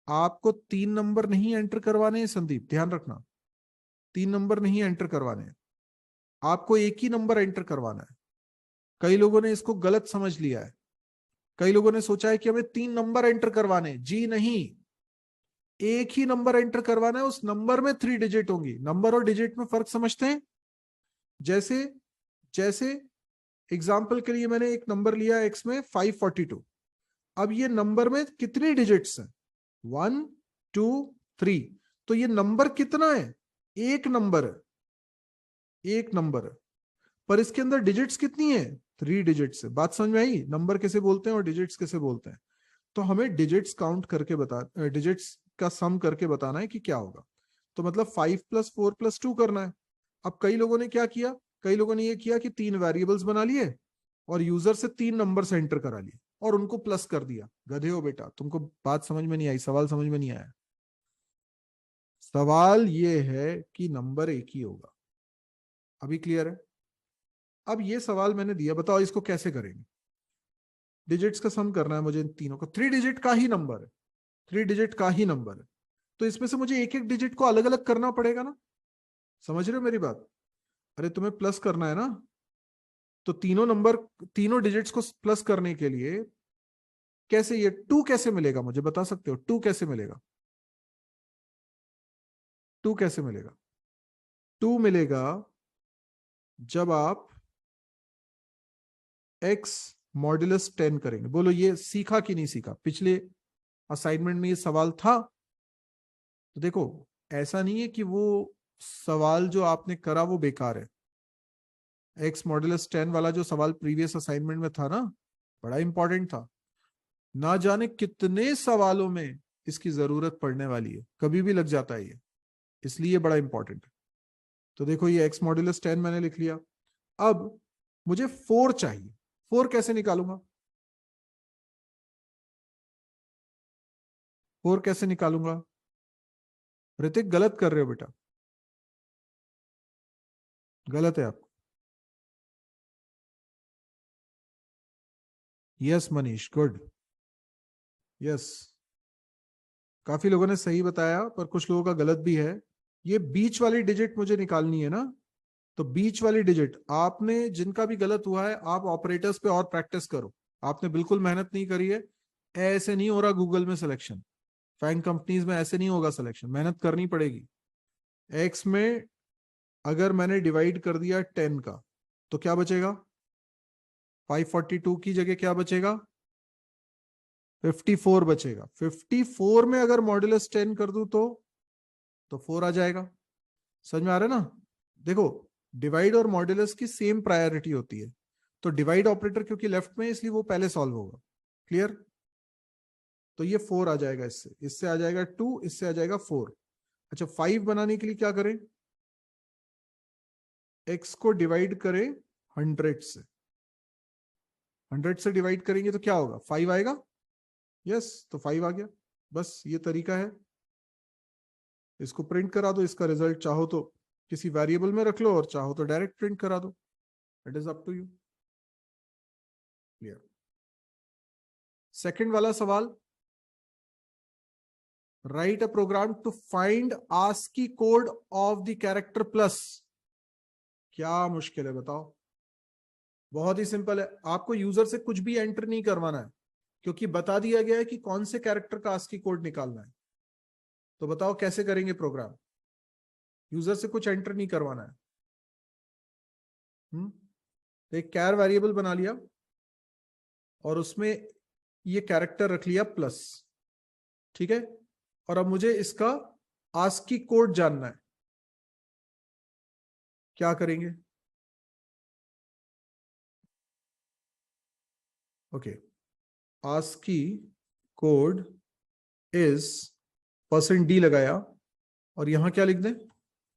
आपको 3 नंबर नहीं एंटर करवाने हैं संदीप, ध्यान रखना। 3 नंबर नहीं एंटर करवाने हैं, आपको एक ही नंबर एंटर करवाना है। कई लोगों ने इसको गलत समझ लिया है। कई लोगों ने सोचा है कि हमें 3 नंबर एंटर करवाने हैं। जी नहीं, एक ही नंबर एंटर करवाना है, उस नंबर में 3 डिजिट होंगी। नंबर और डिजिट में फर्क समझते हैं? जैसे जैसे एग्जाम्पल के लिए मैंने एक नंबर लिया एक्स में 542। अब ये नंबर में कितनी डिजिट्स हैं? 1 2 3। तो ये नंबर कितना है? एक नंबर है, एक नंबर है। पर इसके अंदर डिजिट्स कितनी है? 3 डिजिट्स है। बात समझ में आई? नंबर कैसे बोलते हैं और डिजिट्स कैसे बोलते हैं। तो हमें डिजिट्स काउंट करके बता, डिजिट्स का सम करके बताना है कि क्या होगा। तो मतलब 5 + 4 + 2 करना है। अब कई लोगों ने क्या किया, कई लोगों ने ये किया कि 3 वेरिएबल्स बना लिए और यूजर से 3 नंबर एंटर करा लिए और उनको प्लस कर दिया। गधे हो बेटा, तुमको बात समझ में नहीं आई, सवाल समझ में नहीं आया। सवाल ये है कि नंबर एक ही होगा। अभी क्लियर है? अब ये सवाल मैंने दिया, बताओ इसको कैसे करेंगे। डिजिट्स का सम करना है मुझे इन तीनों का, 3 डिजिट का ही नंबर है, 3 डिजिट का ही नंबर है। तो इसमें से मुझे एक एक डिजिट को अलग अलग करना पड़ेगा ना। समझ रहे हो मेरी बात? अरे तुम्हें प्लस करना है ना, तो तीनों नंबर, तीनों डिजिट्स को प्लस करने के लिए कैसे, ये 2 कैसे मिलेगा मुझे बता सकते हो? 2 कैसे मिलेगा? 2 कैसे मिलेगा? 2 मिलेगा जब आप x मॉड्यूलस 10 करेंगे। बोलो ये सीखा कि नहीं सीखा? पिछले असाइनमेंट में ये सवाल था। तो देखो, ऐसा नहीं है कि वो सवाल जो आपने करा वो बेकार है। एक्स मॉड्यूलस 10 वाला जो सवाल प्रीवियस असाइनमेंट में था ना, बड़ा इंपॉर्टेंट था। ना जाने कितने सवालों में इसकी जरूरत पड़ने वाली है, कभी भी लग जाता है ये, इसलिए बड़ा इंपॉर्टेंट है। तो देखो, ये एक्स मॉड्यूलस 10 मैंने लिख लिया। अब मुझे 4 चाहिए। 4 कैसे निकालूंगा? 4 कैसे निकालूंगा? ऋतिक गलत कर रहे हो बेटा, गलत है आप। Yes Manish, good. यस, काफी लोगों ने सही बताया पर कुछ लोगों का गलत भी है। ये बीच वाली डिजिट मुझे निकालनी है ना, तो बीच वाली डिजिट आपने, जिनका भी गलत हुआ है आप ऑपरेटर्स पे और प्रैक्टिस करो। आपने बिल्कुल मेहनत नहीं करी है। ऐसे नहीं हो रहा गूगल में सिलेक्शन, फैंग कंपनीज में ऐसे नहीं होगा सिलेक्शन, मेहनत करनी पड़ेगी। एक्स में अगर मैंने डिवाइड कर दिया 10 का तो क्या बचेगा? 542 की जगह क्या बचेगा? 54 बचेगा। 54 में अगर मॉड्यूलस 10 कर दूं तो 4 आ जाएगा। समझ में आ रहा है ना? देखो, डिवाइड और मॉड्यूलस की सेम प्रायोरिटी होती है, तो डिवाइड ऑपरेटर क्योंकि लेफ्ट में है इसलिए वो पहले सॉल्व होगा। क्लियर? तो ये 4 आ जाएगा, इससे इससे आ जाएगा 2, इससे आ जाएगा 4। अच्छा, 5 बनाने के लिए क्या करें? x को डिवाइड करें 100 से। 100 से डिवाइड करेंगे तो क्या होगा? 5 आएगा। यस, तो 5 आ गया। बस ये तरीका है। इसको प्रिंट करा दो, इसका रिजल्ट चाहो तो किसी वेरिएबल में रख लो और चाहो तो डायरेक्ट प्रिंट करा दो। It is up to you. Clear? Second वाला सवाल, write a program to find ASCII code of the character plus. क्या मुश्किल है बताओ? बहुत ही सिंपल है। आपको यूजर से कुछ भी एंटर नहीं करवाना है क्योंकि बता दिया गया है कि कौन से कैरेक्टर का आस्की कोड निकालना है। तो बताओ कैसे करेंगे प्रोग्राम? यूजर से कुछ एंटर नहीं करवाना है। तो एक कैर वेरिएबल बना लिया और उसमें ये कैरेक्टर रख लिया प्लस। ठीक है, और अब मुझे इसका आस्की कोड जानना है। क्या करेंगे? Okay, ASCII code is %d लगाया और यहां क्या लिख दें?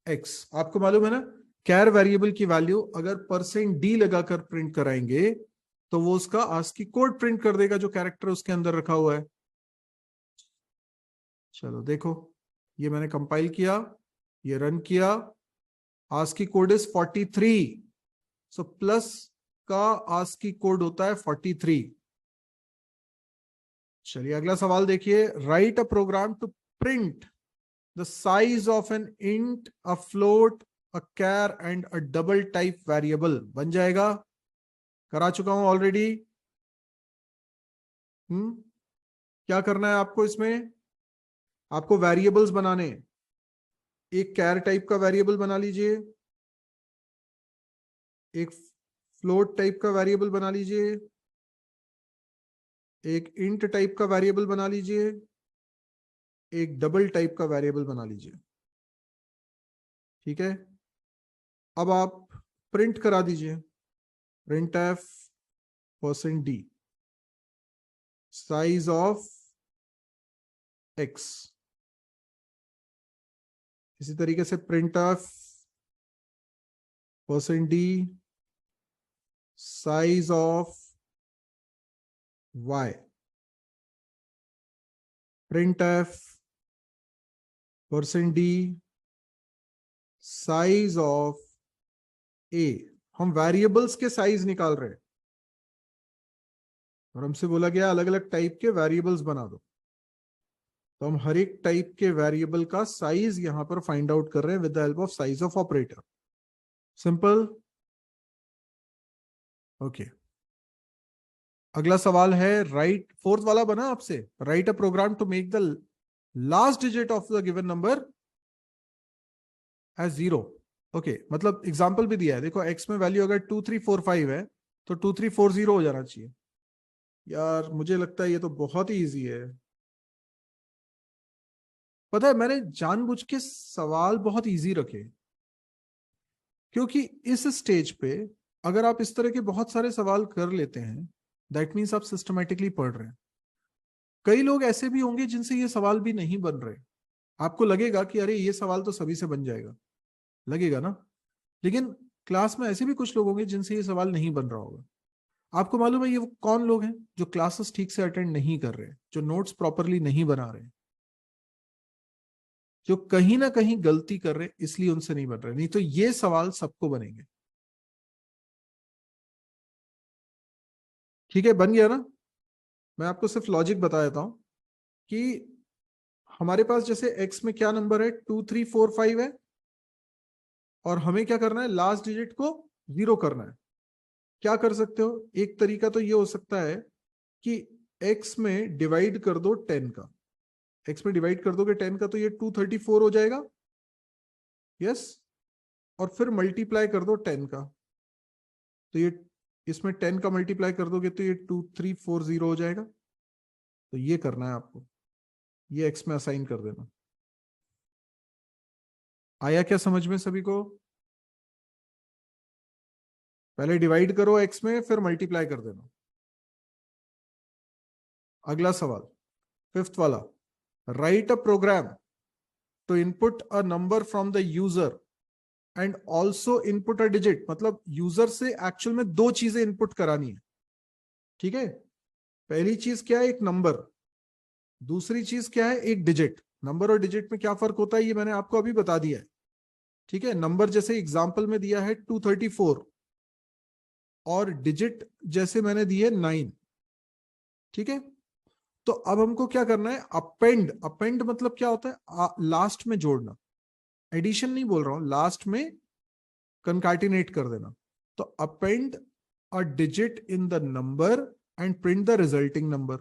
x। आपको मालूम है ना, कैर वेरिएबल की वैल्यू अगर %d लगाकर प्रिंट कराएंगे तो वो उसका आस्की कोड प्रिंट कर देगा जो कैरेक्टर उसके अंदर रखा हुआ है। चलो देखो, ये मैंने कंपाइल किया, ये रन किया। ASCII code is 43, so plus का आस्की कोड होता है 43। चलिए अगला सवाल देखिए, write a program to print the size of an int, a float, a char and a double type variable. बन जाएगा? करा चुका हूं ऑलरेडी। क्या करना है आपको इसमें? आपको वेरिएबल्स बनाने। एक कैर टाइप का वेरिएबल बना लीजिए, एक फ्लोट टाइप का वेरिएबल बना लीजिए, एक इंट टाइप का वेरिएबल बना लीजिए, एक डबल टाइप का वेरिएबल बना लीजिए। ठीक है, अब आप प्रिंट करा दीजिए, print F %d size of x। इसी तरीके से print F %d size of y। Print F %d size of a। हम वेरिएबल्स के साइज निकाल रहे हैं और हमसे बोला गया अलग अलग टाइप के वेरिएबल्स बना दो, तो हम हर एक टाइप के वेरिएबल का साइज यहां पर फाइंड आउट कर रहे हैं with the help of size of operator. Simple. Okay, अगला सवाल है, राइट, फोर्थ वाला बना आपसे, write a program to make the last digit of the given number as 0। Okay, मतलब एग्जांपल भी दिया है। देखो, एक्स में वैल्यू अगर 2345 है तो 2340 हो जाना चाहिए। यार मुझे लगता है ये तो बहुत ही इजी है। पता है, मैंने जानबूझ के सवाल बहुत इजी रखे क्योंकि इस स्टेज पे अगर आप इस तरह के बहुत सारे सवाल कर लेते हैं, दैट मीन्स आप सिस्टमेटिकली पढ़ रहे हैं। कई लोग ऐसे भी होंगे जिनसे ये सवाल भी नहीं बन रहे। आपको लगेगा कि अरे ये सवाल तो सभी से बन जाएगा, लगेगा ना? लेकिन क्लास में ऐसे भी कुछ लोग होंगे जिनसे ये सवाल नहीं बन रहा होगा। आपको मालूम है ये वो कौन लोग हैं जो क्लासेस ठीक से अटेंड नहीं कर रहे, जो नोट्स प्रॉपरली नहीं बना रहे, जो कहीं ना कहीं गलती कर रहे, इसलिए उनसे नहीं बन रहे। नहीं तो ये सवाल सबको बनेंगे। ठीक है, बन गया ना? मैं आपको सिर्फ लॉजिक बता देता हूं कि हमारे पास जैसे x में क्या नंबर है, 2345 है, और हमें क्या करना है, लास्ट डिजिट को 0 करना है। क्या कर सकते हो, एक तरीका तो ये हो सकता है कि x में डिवाइड कर दो 10 का, x में डिवाइड कर दोगे 10 का तो ये 234 हो जाएगा, यस, और फिर मल्टीप्लाई कर दो 10 का, तो ये इसमें 10 का मल्टीप्लाई कर दोगे तो ये 2340 हो जाएगा। तो ये करना है आपको, ये x में असाइन कर देना। आया क्या समझ में सभी को? पहले डिवाइड करो x में, फिर मल्टीप्लाई कर देना। अगला सवाल, फिफ्थ वाला, write a program to input a number from the user and also input a digit. मतलब यूजर से एक्चुअल में दो चीजें इनपुट करानी है, ठीक है। पहली चीज क्या है, एक नंबर, दूसरी चीज क्या है, एक डिजिट। नंबर और डिजिट में क्या फर्क होता है ये मैंने आपको अभी बता दिया है, ठीक है। नंबर जैसे एग्जांपल में दिया है 234, और डिजिट जैसे मैंने दी है 9, ठीक है। तो अब हमको क्या करना है, अपेंड। अपेंड मतलब क्या होता है, लास्ट में जोड़ना, एडिशन नहीं बोल रहा हूं, लास्ट में कंकैटिनेट कर देना। तो append a digit in the number and print the resulting number,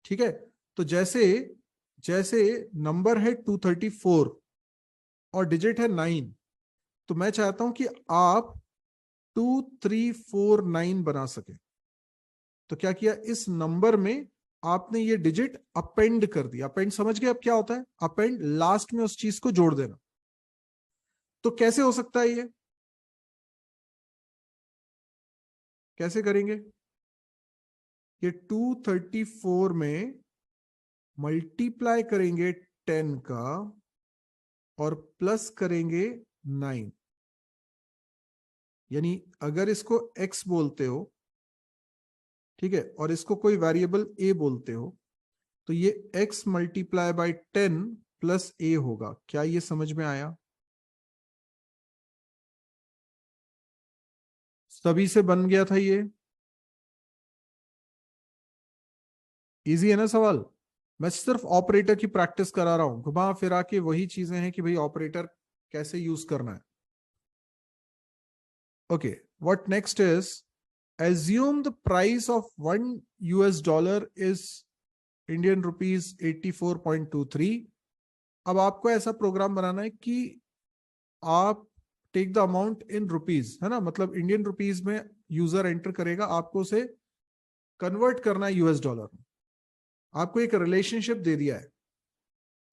ठीक है। तो जैसे जैसे नंबर है 234 और डिजिट है 9, तो मैं चाहता हूं कि आप 2349 बना सके। तो क्या किया, इस नंबर में आपने ये डिजिट अपेंड कर दिया। अपेंड समझ गए अब क्या होता है, अपेंड, लास्ट में उस चीज को जोड़ देना। तो कैसे हो सकता है ये, कैसे करेंगे, ये 234 में मल्टीप्लाई करेंगे 10 का और प्लस करेंगे 9। यानी अगर इसको x बोलते हो, ठीक है, और इसको कोई वेरिएबल a बोलते हो, तो ये x multiply by 10 plus a होगा। क्या ये समझ में आया? सभी से बन गया था ये, इजी है ना सवाल। मैं सिर्फ ऑपरेटर की प्रैक्टिस करा रहा हूं, घुमा फिरा के वही चीजें हैं कि भाई ऑपरेटर कैसे यूज करना है। Okay, what next is, assume the price of $1 is Indian rupees 84.23। अब आपको ऐसा प्रोग्राम बनाना है कि आप take the amount in rupees, है ना, मतलब इंडियन रुपीज में यूजर एंटर करेगा, आपको उसे कन्वर्ट करना है यूएस डॉलर में। आपको एक रिलेशनशिप दे दिया है,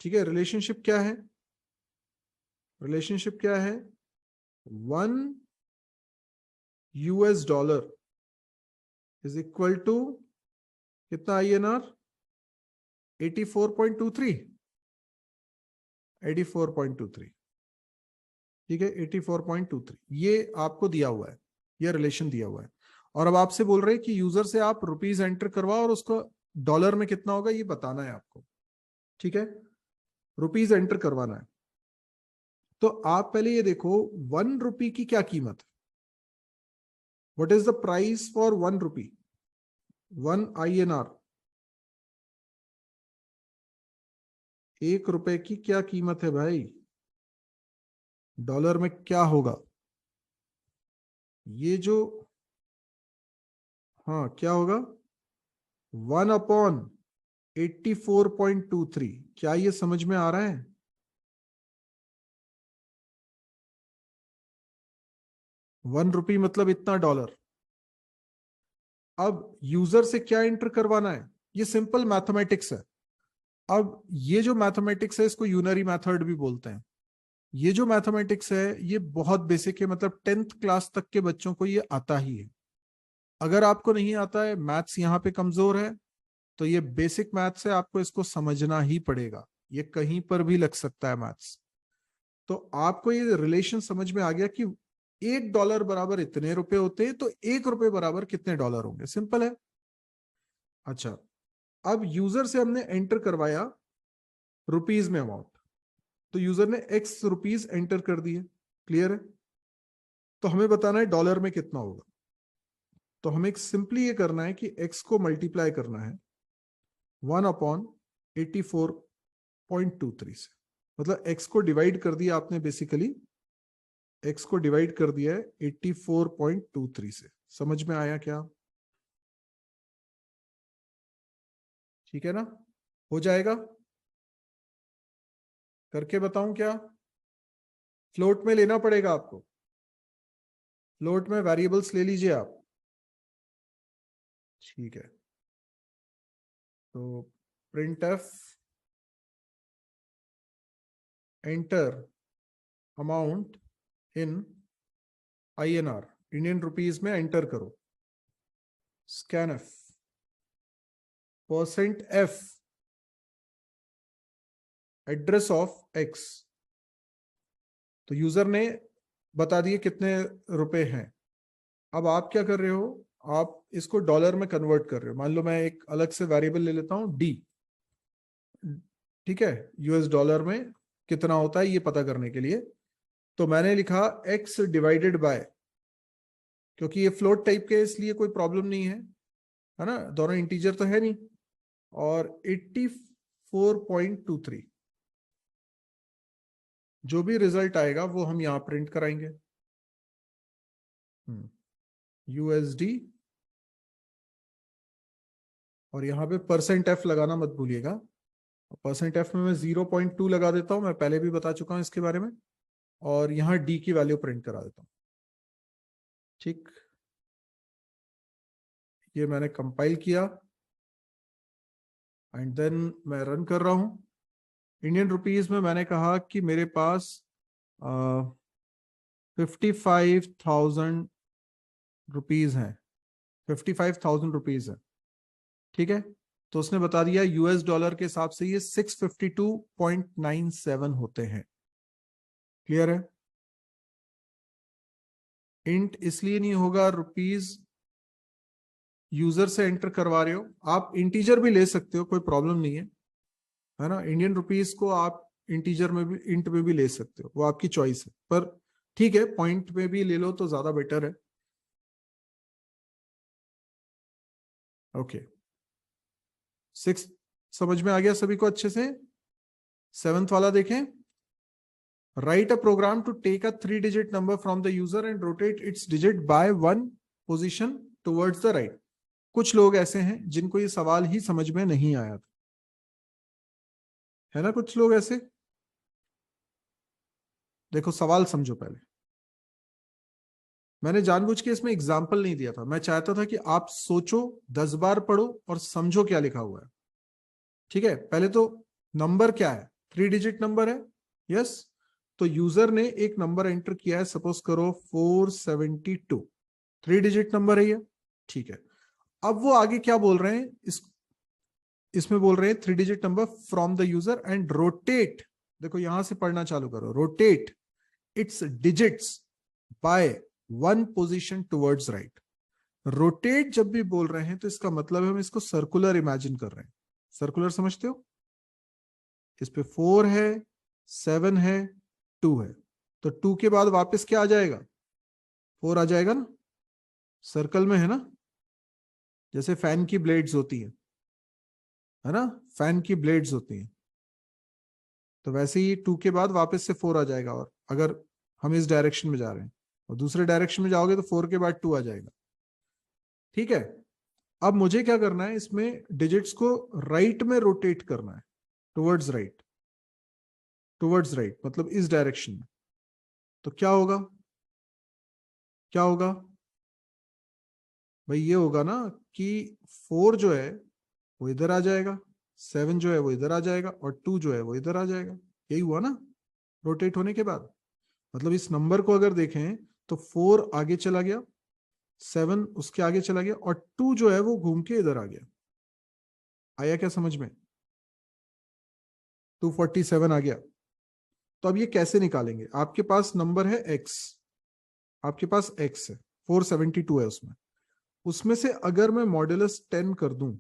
ठीक है। रिलेशनशिप क्या है, रिलेशनशिप क्या है, $1 इज इक्वल टू कितना, INR 84.23, 84.23, ठीक है, 84.23 ये आपको दिया हुआ है, ये रिलेशन दिया हुआ है। और अब आपसे बोल रहे हैं कि यूजर से आप रुपीज एंटर करवाओ और उसको डॉलर में कितना होगा ये बताना है आपको, ठीक है, रुपीज एंटर करवाना है। तो आप पहले ये देखो, 1 रुपी की क्या कीमत है, what is the price for 1 rupee, 1 INR, 1 रुपए की क्या कीमत है भाई, डॉलर में क्या होगा ये जो, हाँ क्या होगा, 1/84.23। क्या ये समझ में आ रहा है? 1 रुपी मतलब इतना डॉलर। अब यूजर से क्या एंटर करवाना है, ये सिंपल मैथमेटिक्स है। अब ये जो मैथमेटिक्स है इसको यूनरी मेथड भी बोलते हैं। ये जो मैथमेटिक्स है ये बहुत बेसिक है, मतलब 10th क्लास तक के बच्चों को ये आता ही है। अगर आपको नहीं आता है, मैथ्स यहाँ पे कमजोर है, तो ये बेसिक मैथ्स है, आपको इसको समझना ही पड़ेगा। ये कहीं पर भी लग सकता है मैथ्स। तो आपको ये रिलेशन समझ में आ गया कि $1 बराबर इतने रुपए होते हैं, तो 1 रुपए बराबर कितने डॉलर होंगे, सिंपल है। अच्छा, अब यूजर से हमने एंटर करवाया रुपीज में अमाउंट, तो यूजर ने x रुपीज एंटर कर दिए, क्लियर है। तो हमें बताना है डॉलर में कितना होगा। तो हमें सिंपली ये करना है कि x को मल्टीप्लाई करना है 1/84.23 0.23 से, मतलब x को डिवाइड कर दिया आपने, बेसिकली x को डिवाइड कर दिया है 84.23 से। समझ में आया क्या? ठीक है ना? हो जाएगा? करके बताऊं क्या? फ्लोट में लेना पड़ेगा आपको, फ्लोट में वेरिएबल्स ले लीजिए आप। ठीक है, तो print F enter amount in INR, Indian rupees में एंटर करो। Scan F %f address of x, तो यूजर ने बता दिए कितने रुपए हैं। अब आप क्या कर रहे हो, आप इसको डॉलर में कन्वर्ट कर रहे हो। मान लो मैं एक अलग से वेरिएबल ले लेता हूं डी, ठीक है, US डॉलर में कितना होता है ये पता करने के लिए। तो मैंने लिखा x डिवाइडेड बाय, क्योंकि ये फ्लोट टाइप के इसलिए कोई प्रॉब्लम नहीं है ना, दोनों इंटीजर तो है नहीं, और 84.23 जो भी रिजल्ट आएगा वो हम यहां प्रिंट कराएंगे। USD, और यहाँ पे %f लगाना मत भूलिएगा। %f में मैं 0.2 लगा देता हूं, मैं पहले भी बता चुका हूं इसके बारे में, और यहाँ d की वैल्यू प्रिंट करा देता हूं। ठीक, ये मैंने कंपाइल किया एंड देन मैं रन कर रहा हूं। इंडियन रुपीज में मैंने कहा कि मेरे पास 55,000 रुपीज हैं, 55,000 रुपीज है। ठीक है, तो उसने बता दिया US डॉलर के हिसाब से ये 652.97 होते हैं। क्लियर है? इंट इसलिए नहीं होगा, रुपीज यूजर से एंटर करवा रहे हो। आप इंटीजर भी ले सकते हो, कोई प्रॉब्लम नहीं है ना। इंडियन रुपीज को आप इंटीजर में भी, इंट में भी ले सकते हो, वो आपकी चॉइस है, पर ठीक है पॉइंट में भी ले लो तो ज्यादा बेटर है। ओके, 6 समझ में आ गया सभी को अच्छे से? 7th वाला देखें। Write a program to take a 3-digit number from the user and rotate its digit by 1 position towards the right. कुछ लोग ऐसे हैं जिनको ये सवाल ही समझ में नहीं आया था, है ना, कुछ लोग ऐसे। देखो सवाल समझो पहले, मैंने जानबूझ के इसमें एग्जाम्पल नहीं दिया था, मैं चाहता था कि आप सोचो, 10 बार पढ़ो और समझो क्या लिखा हुआ है। ठीक है, पहले तो नंबर क्या है, 3-digit नंबर है। यस, तो यूजर ने एक नंबर एंटर किया है, सपोज करो 472, 3-digit नंबर है ये। ठीक है, अब वो आगे क्या बोल रहे हैं, इसमें बोल रहे हैं 3-digit number from the user and rotate, देखो यहां से पढ़ना चालू करो, rotate its digits by 1 position towards right. Rotate जब भी बोल रहे हैं तो इसका मतलब है हम इसको सर्कुलर इमेजिन कर रहे हैं। सर्कुलर समझते हो? इस पे 4 है, 7 है, 2 है, तो 2 के बाद वापस क्या आ जाएगा, 4 आ जाएगा ना, सर्कल में है ना, जैसे फैन की ब्लेड्स होती है ना, फैन की ब्लेड्स होती हैं, तो वैसे ही 2 के बाद वापस से 4 आ जाएगा। और अगर हम इस डायरेक्शन में जा रहे हैं और दूसरे डायरेक्शन में जाओगे तो 4 के बाद 2 आ जाएगा। ठीक है, अब मुझे क्या करना है, इसमें डिजिट्स को राइट में रोटेट करना है, टुवर्ड्स राइट, टुवर्ड्स राइट मतलब इस डायरेक्शन में। तो क्या होगा, क्या होगा भाई, ये होगा ना कि 4 जो है वो इधर आ जाएगा, 7 जो है वो इधर आ जाएगा, और 2 जो है वो इधर आ जाएगा। यही हुआ ना रोटेट होने के बाद। मतलब इस नंबर को अगर देखें तो 4 आगे चला गया, 7 उसके आगे चला गया, और 2 जो है वो घूम के इधर आ गया। आया क्या समझ में? 247 आ गया। तो अब ये कैसे निकालेंगे, आपके पास नंबर है x, आपके पास x है, 472 है उसमें, उसमें से अगर मैं मॉड्यूलस 10 कर दूं,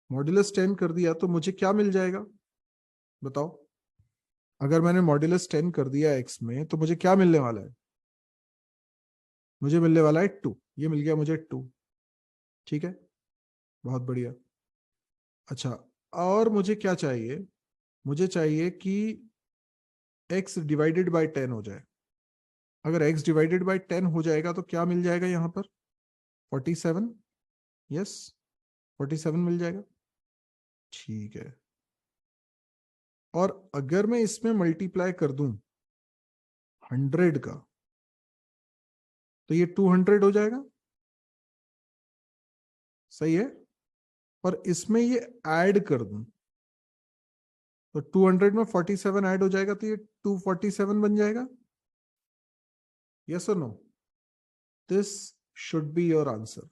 मॉड्यूलस 10 कर दिया तो मुझे क्या मिल जाएगा बताओ? अगर मैंने मॉड्यूलस 10 कर दिया x में तो मुझे क्या मिलने वाला है? मुझे मिलने वाला है 2, ये मिल गया मुझे 2। ठीक है, बहुत बढ़िया। अच्छा, और मुझे क्या चाहिए, मुझे चाहिए कि x डिवाइडेड बाय 10 हो जाए। अगर x डिवाइडेड बाय 10 हो जाएगा तो क्या मिल जाएगा यहाँ पर, 47। यस, 47 मिल जाएगा। ठीक है, और अगर मैं इसमें मल्टीप्लाई कर दूं 100 का, तो ये 200 हो जाएगा। सही है, और इसमें ये ऐड कर दूं तो 200 में 47 ऐड हो जाएगा, तो ये 247 बन जाएगा। यस और no? This should be your answer.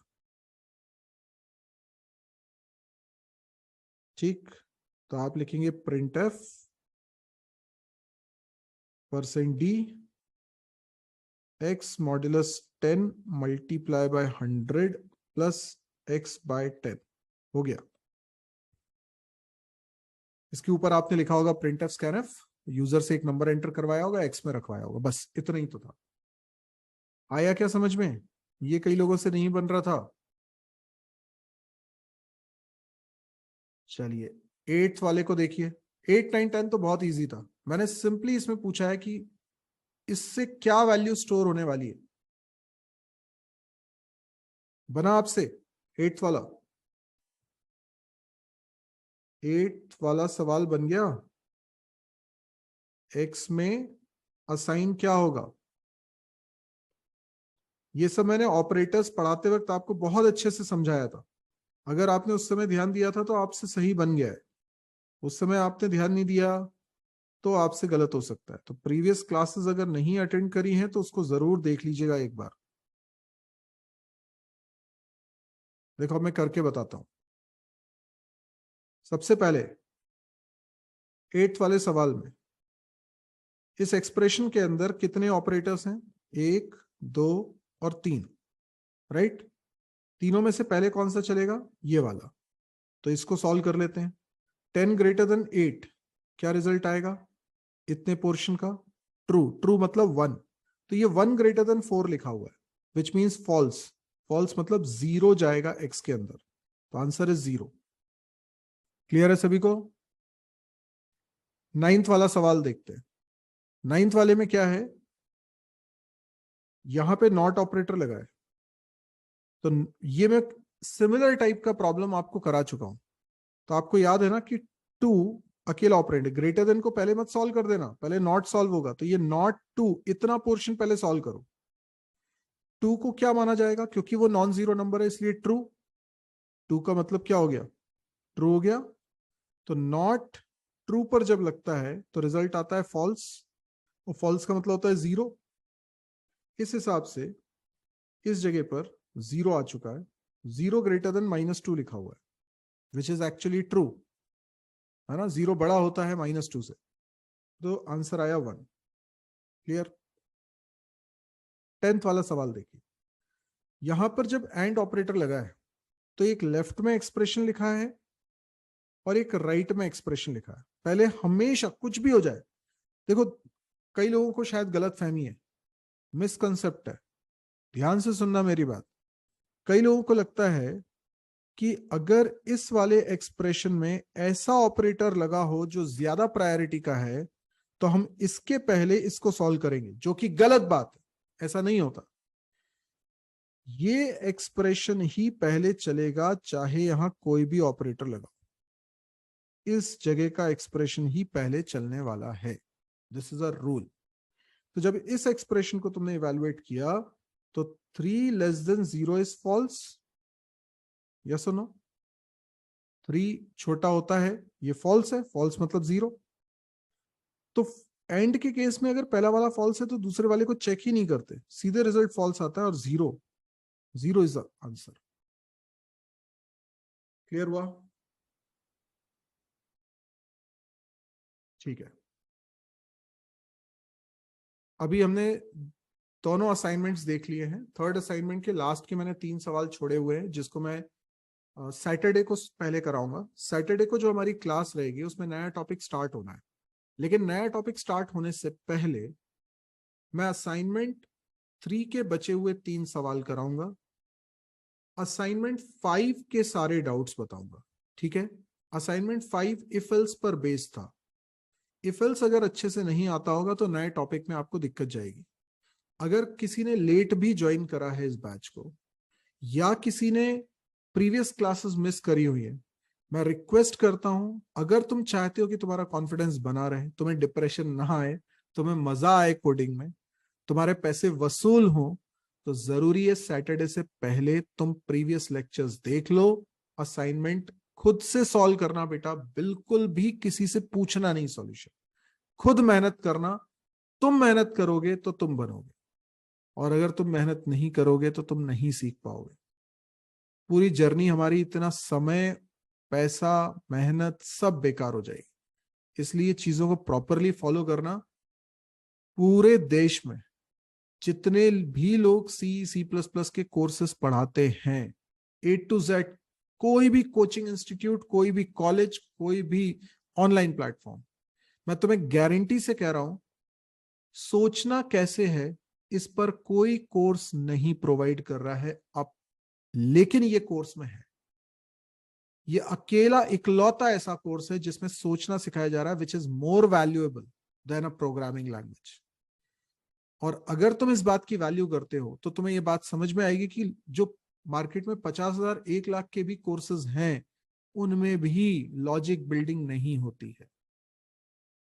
ठीक, तो आप लिखेंगे printf %d x modulus 10 multiply by 100 plus x by 10 हो गया। इसके ऊपर आपने लिखा होगा printf scanf, user से एक नंबर एंटर करवाया होगा, x में रखवाया होगा, बस इतना ही तो था। आया क्या समझ में? ये कई लोगों से नहीं बन रहा था। चलिए 8th वाले को देखिए। 8, 9, 10 तो बहुत इजी था, मैंने सिंपली इसमें पूछा है कि इससे क्या वैल्यू स्टोर होने वाली है। बना आपसे 8th वाला? 8th वाला सवाल बन गया। x में असाइन क्या होगा? ये सब मैंने ऑपरेटर्स पढ़ाते वक्त आपको बहुत अच्छे से समझाया था। अगर आपने उस समय ध्यान दिया था तो आपसे सही बन गया है, उस समय आपने ध्यान नहीं दिया तो आपसे गलत हो सकता है। तो प्रीवियस क्लासेस अगर नहीं अटेंड करी हैं तो उसको जरूर देख लीजिएगा एक बार। देखो मैं करके बताता हूं। सबसे पहले 8th वाले सवाल में इस एक्सप्रेशन के अंदर कितने ऑपरेटर्स हैं? 1, 2 और 3, राइट? तीनों में से पहले कौन सा चलेगा? ये वाला। तो इसको सॉल्व कर लेते हैं। 10 ग्रेटर देन 8, क्या रिजल्ट आएगा इतने पोर्शन का? ट्रू। ट्रू मतलब 1। तो ये 1 ग्रेटर देन 4 लिखा हुआ है, विच मीन्स फॉल्स। फॉल्स मतलब 0 जाएगा x के अंदर, तो आंसर इज 0। क्लियर है सभी को? 9th वाला सवाल देखते हैं। 9th वाले में क्या है, यहां पे नॉट ऑपरेटर लगा है। तो ये मैं सिमिलर टाइप का प्रॉब्लम आपको करा चुका हूं। तो आपको याद है ना कि 2 अकेला ऑपरेंड, ग्रेटर देन को पहले मत सॉल्व कर देना, पहले नॉट सॉल्व होगा। तो ये नॉट 2 इतना पोर्शन पहले सॉल्व करो। 2 को क्या माना जाएगा? क्योंकि वो नॉन जीरो नंबर है इसलिए ट्रू। 2 का मतलब क्या हो गया? ट्रू हो गया। तो नॉट ट्रू पर जब लगता है तो रिजल्ट आता है फॉल्स, और फॉल्स का मतलब होता है 0। इस हिसाब से इस जगह पर 0 आ चुका है। 0 ग्रेटर देन -2 लिखा हुआ है, विच इज एक्चुअली ट्रू, है ना? 0 बड़ा होता है -2 से, तो आंसर आया 1। क्लियर? 10th वाला सवाल देखिए। यहां पर जब एंड ऑपरेटर लगा है तो एक लेफ्ट में एक्सप्रेशन लिखा है और एक राइट में एक्सप्रेशन लिखा है। पहले हमेशा कुछ भी हो जाए, देखो कई लोगों को शायद गलत फहमी है, मिसकंसेप्ट है, ध्यान से सुनना मेरी बात। कई लोगों को लगता है कि अगर इस वाले एक्सप्रेशन में ऐसा ऑपरेटर लगा हो जो ज्यादा प्रायोरिटी का है तो हम इसके पहले इसको सॉल्व करेंगे, जो कि गलत बात है। ऐसा नहीं होता। ये एक्सप्रेशन ही पहले चलेगा चाहे यहां कोई भी ऑपरेटर लगा, इस जगह का एक्सप्रेशन ही पहले चलने वाला है। This is a rule. तो जब इस एक्सप्रेशन को तुमने इवेलुएट किया तो 3 less than 0 is false. Yes और नो? 3 छोटा होता है, ये फॉल्स है। फॉल्स मतलब 0। तो एंड के केस में अगर पहला वाला फॉल्स है तो दूसरे वाले को चेक ही नहीं करते, सीधे रिजल्ट फॉल्स आता है और 0 0 इज द आंसर। क्लियर हुआ? ठीक है, अभी हमने दोनों असाइनमेंट्स देख लिए हैं। थर्ड असाइनमेंट के लास्ट के मैंने 3 सवाल छोड़े हुए हैं, जिसको मैं सैटरडे को पहले कराऊंगा। सैटरडे को जो हमारी क्लास रहेगी उसमें नया टॉपिक स्टार्ट होना है, लेकिन नया टॉपिक स्टार्ट होने से पहले मैं असाइनमेंट 3 के बचे हुए 3 सवाल कराऊंगा। असाइनमेंट 5 के सारे डाउट्स बताऊंगा। ठीक है? असाइनमेंट 5 इफ एल्स पर बेस्ड था। इफ एल्स अगर अच्छे से नहीं आता होगा तो नए टॉपिक में आपको दिक्कत जाएगी। अगर किसी ने लेट भी ज्वाइन करा है इस बैच को, या किसी ने प्रीवियस क्लासेस मिस करी हुई है, मैं रिक्वेस्ट करता हूं, अगर तुम चाहते हो कि तुम्हारा कॉन्फिडेंस बना रहे, तुम्हें डिप्रेशन ना आए, तुम्हें मजा आए कोडिंग में, तुम्हारे पैसे वसूल हो, तो जरूरी है सैटरडे से पहले तुम प्रीवियस लेक्चर्स देख लो। असाइनमेंट खुद से सॉल्व करना बेटा, बिल्कुल भी किसी से पूछना नहीं सॉल्यूशन, खुद मेहनत करना। तुम मेहनत करोगे तो तुम बनोगे, और अगर तुम मेहनत नहीं करोगे तो तुम नहीं सीख पाओगे। पूरी जर्नी हमारी, इतना समय, पैसा, मेहनत सब बेकार हो जाएगी। इसलिए चीजों को प्रॉपरली फॉलो करना। पूरे देश में जितने भी लोग C++ के कोर्सेस पढ़ाते हैं, A to Z, कोई भी कोचिंग इंस्टीट्यूट, कोई भी कॉलेज, कोई भी ऑनलाइन प्लेटफॉर्म, मैं तुम्हें गारंटी से कह रहा हूं, सोचना कैसे है इस पर कोई कोर्स नहीं प्रोवाइड कर रहा है अब, लेकिन ये कोर्स में है। ये अकेला इकलौता ऐसा कोर्स है जिसमें सोचना सिखाया जा रहा है, which is more valuable then a programming language. और अगर तुम इस बात की वैल्यू करते हो तो तुम्हें ये बात समझ में आएगी कि जो मार्केट में 50,000 1 लाख के भी कोर्सेज हैं, उनमें भी लॉजिक बिल्डिंग नहीं होती है।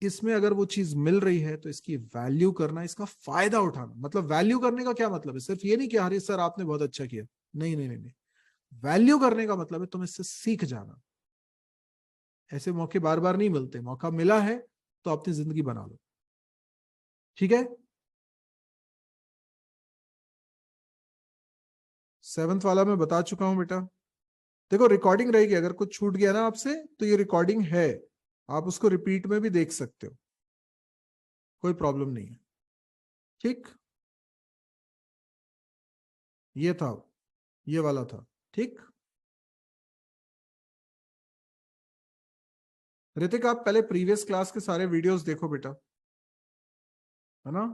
इसमें अगर वो चीज मिल रही है तो इसकी वैल्यू करना, इसका फायदा उठाना। मतलब वैल्यू करने का क्या मतलब है? सिर्फ ये नहीं कि हरी सर आपने बहुत अच्छा किया, नहीं नहीं नहीं नहीं। वैल्यू करने का मतलब है तुम इससे सीख जाना। ऐसे मौके बार बार नहीं मिलते, मौका मिला है तो अपनी जिंदगी बना लो। ठीक है, 7th वाला मैं बता चुका हूं बेटा। देखो रिकॉर्डिंग रहेगी, अगर कुछ छूट गया ना आपसे तो ये रिकॉर्डिंग है, आप उसको रिपीट में भी देख सकते हो, कोई प्रॉब्लम नहीं है। ठीक, ये था, ये वाला था। ठीक, ऋतिक आप पहले प्रीवियस क्लास के सारे वीडियोस देखो बेटा, है ना।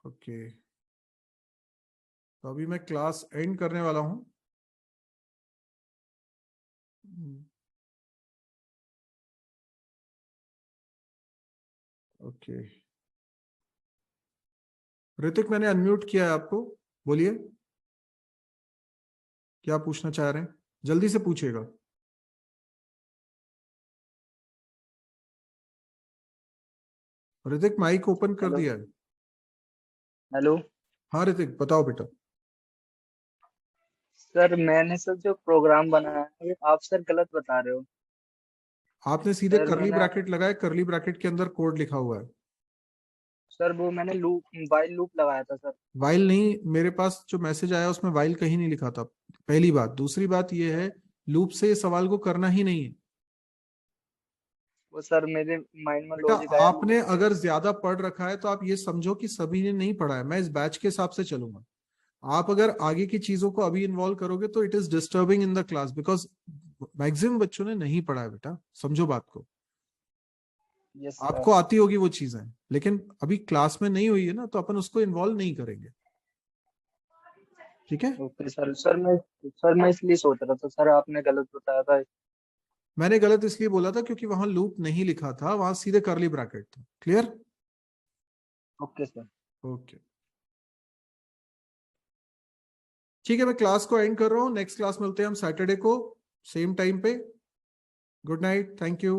ओके, तो अभी मैं क्लास एंड करने वाला हूं। ओके, ऋतिक मैंने अनम्यूट किया है आपको, बोलिए क्या पूछना चाह रहे हैं, जल्दी से पूछिएगा। ऋतिक माइक ओपन कर हेलो दिया है। हेलो हाँ ऋतिक बताओ बेटा। सर, मैंने सर जो प्रोग्राम बनाया है ये आप सर गलत बता रहे हो। आपने सीधे सर करली मैंने ब्रैकेट लगाया, करली ब्रैकेट के अंदर कोड लिखा हुआ है। सर वो मैंने लूप वाइल लूप लगाया था सर। वाइल नहीं, मेरे पास जो मैसेज आया उसमें वाइल कहीं नहीं लिखा था। पहली बात, दूसरी बात ये है, लूप से इस सवाल को करना ही नहीं है वो सर मेरे माइंड में बेटा। लॉजिक आया लूप आपने से। अगर ज्यादा पढ़ रखा है तो आप ये समझो कि सभी ने नहीं पढ़ा है, मैं इस बैच के हिसाब से चलूंगा। आप अगर आगे की चीजों को अभी इन्वॉल्व करोगे तो it is disturbing in the class, because maximum बच्चों ने नहीं पढ़ा है बेटा, समझो बात को। Yes sir. आपको आती होगी वो चीजें, लेकिन अभी क्लास में नहीं हुई है ना, तो अपन उसको इन्वॉल्व नहीं करेंगे। ठीक है, ओके सर। सर मैं इसलिए सोच रहा था सर आपने गलत बताया था। मैंने गलत इसलिए बोला था क्योंकि वहां लूप नहीं लिखा था, वहां सीधे करली ब्रैकेट था। क्लियर? Okay sir. ओके, ठीक है, मैं क्लास को एंड कर रहा हूँ। नेक्स्ट क्लास मिलते हैं हम सैटरडे को, सेम टाइम पे। Good night, thank you.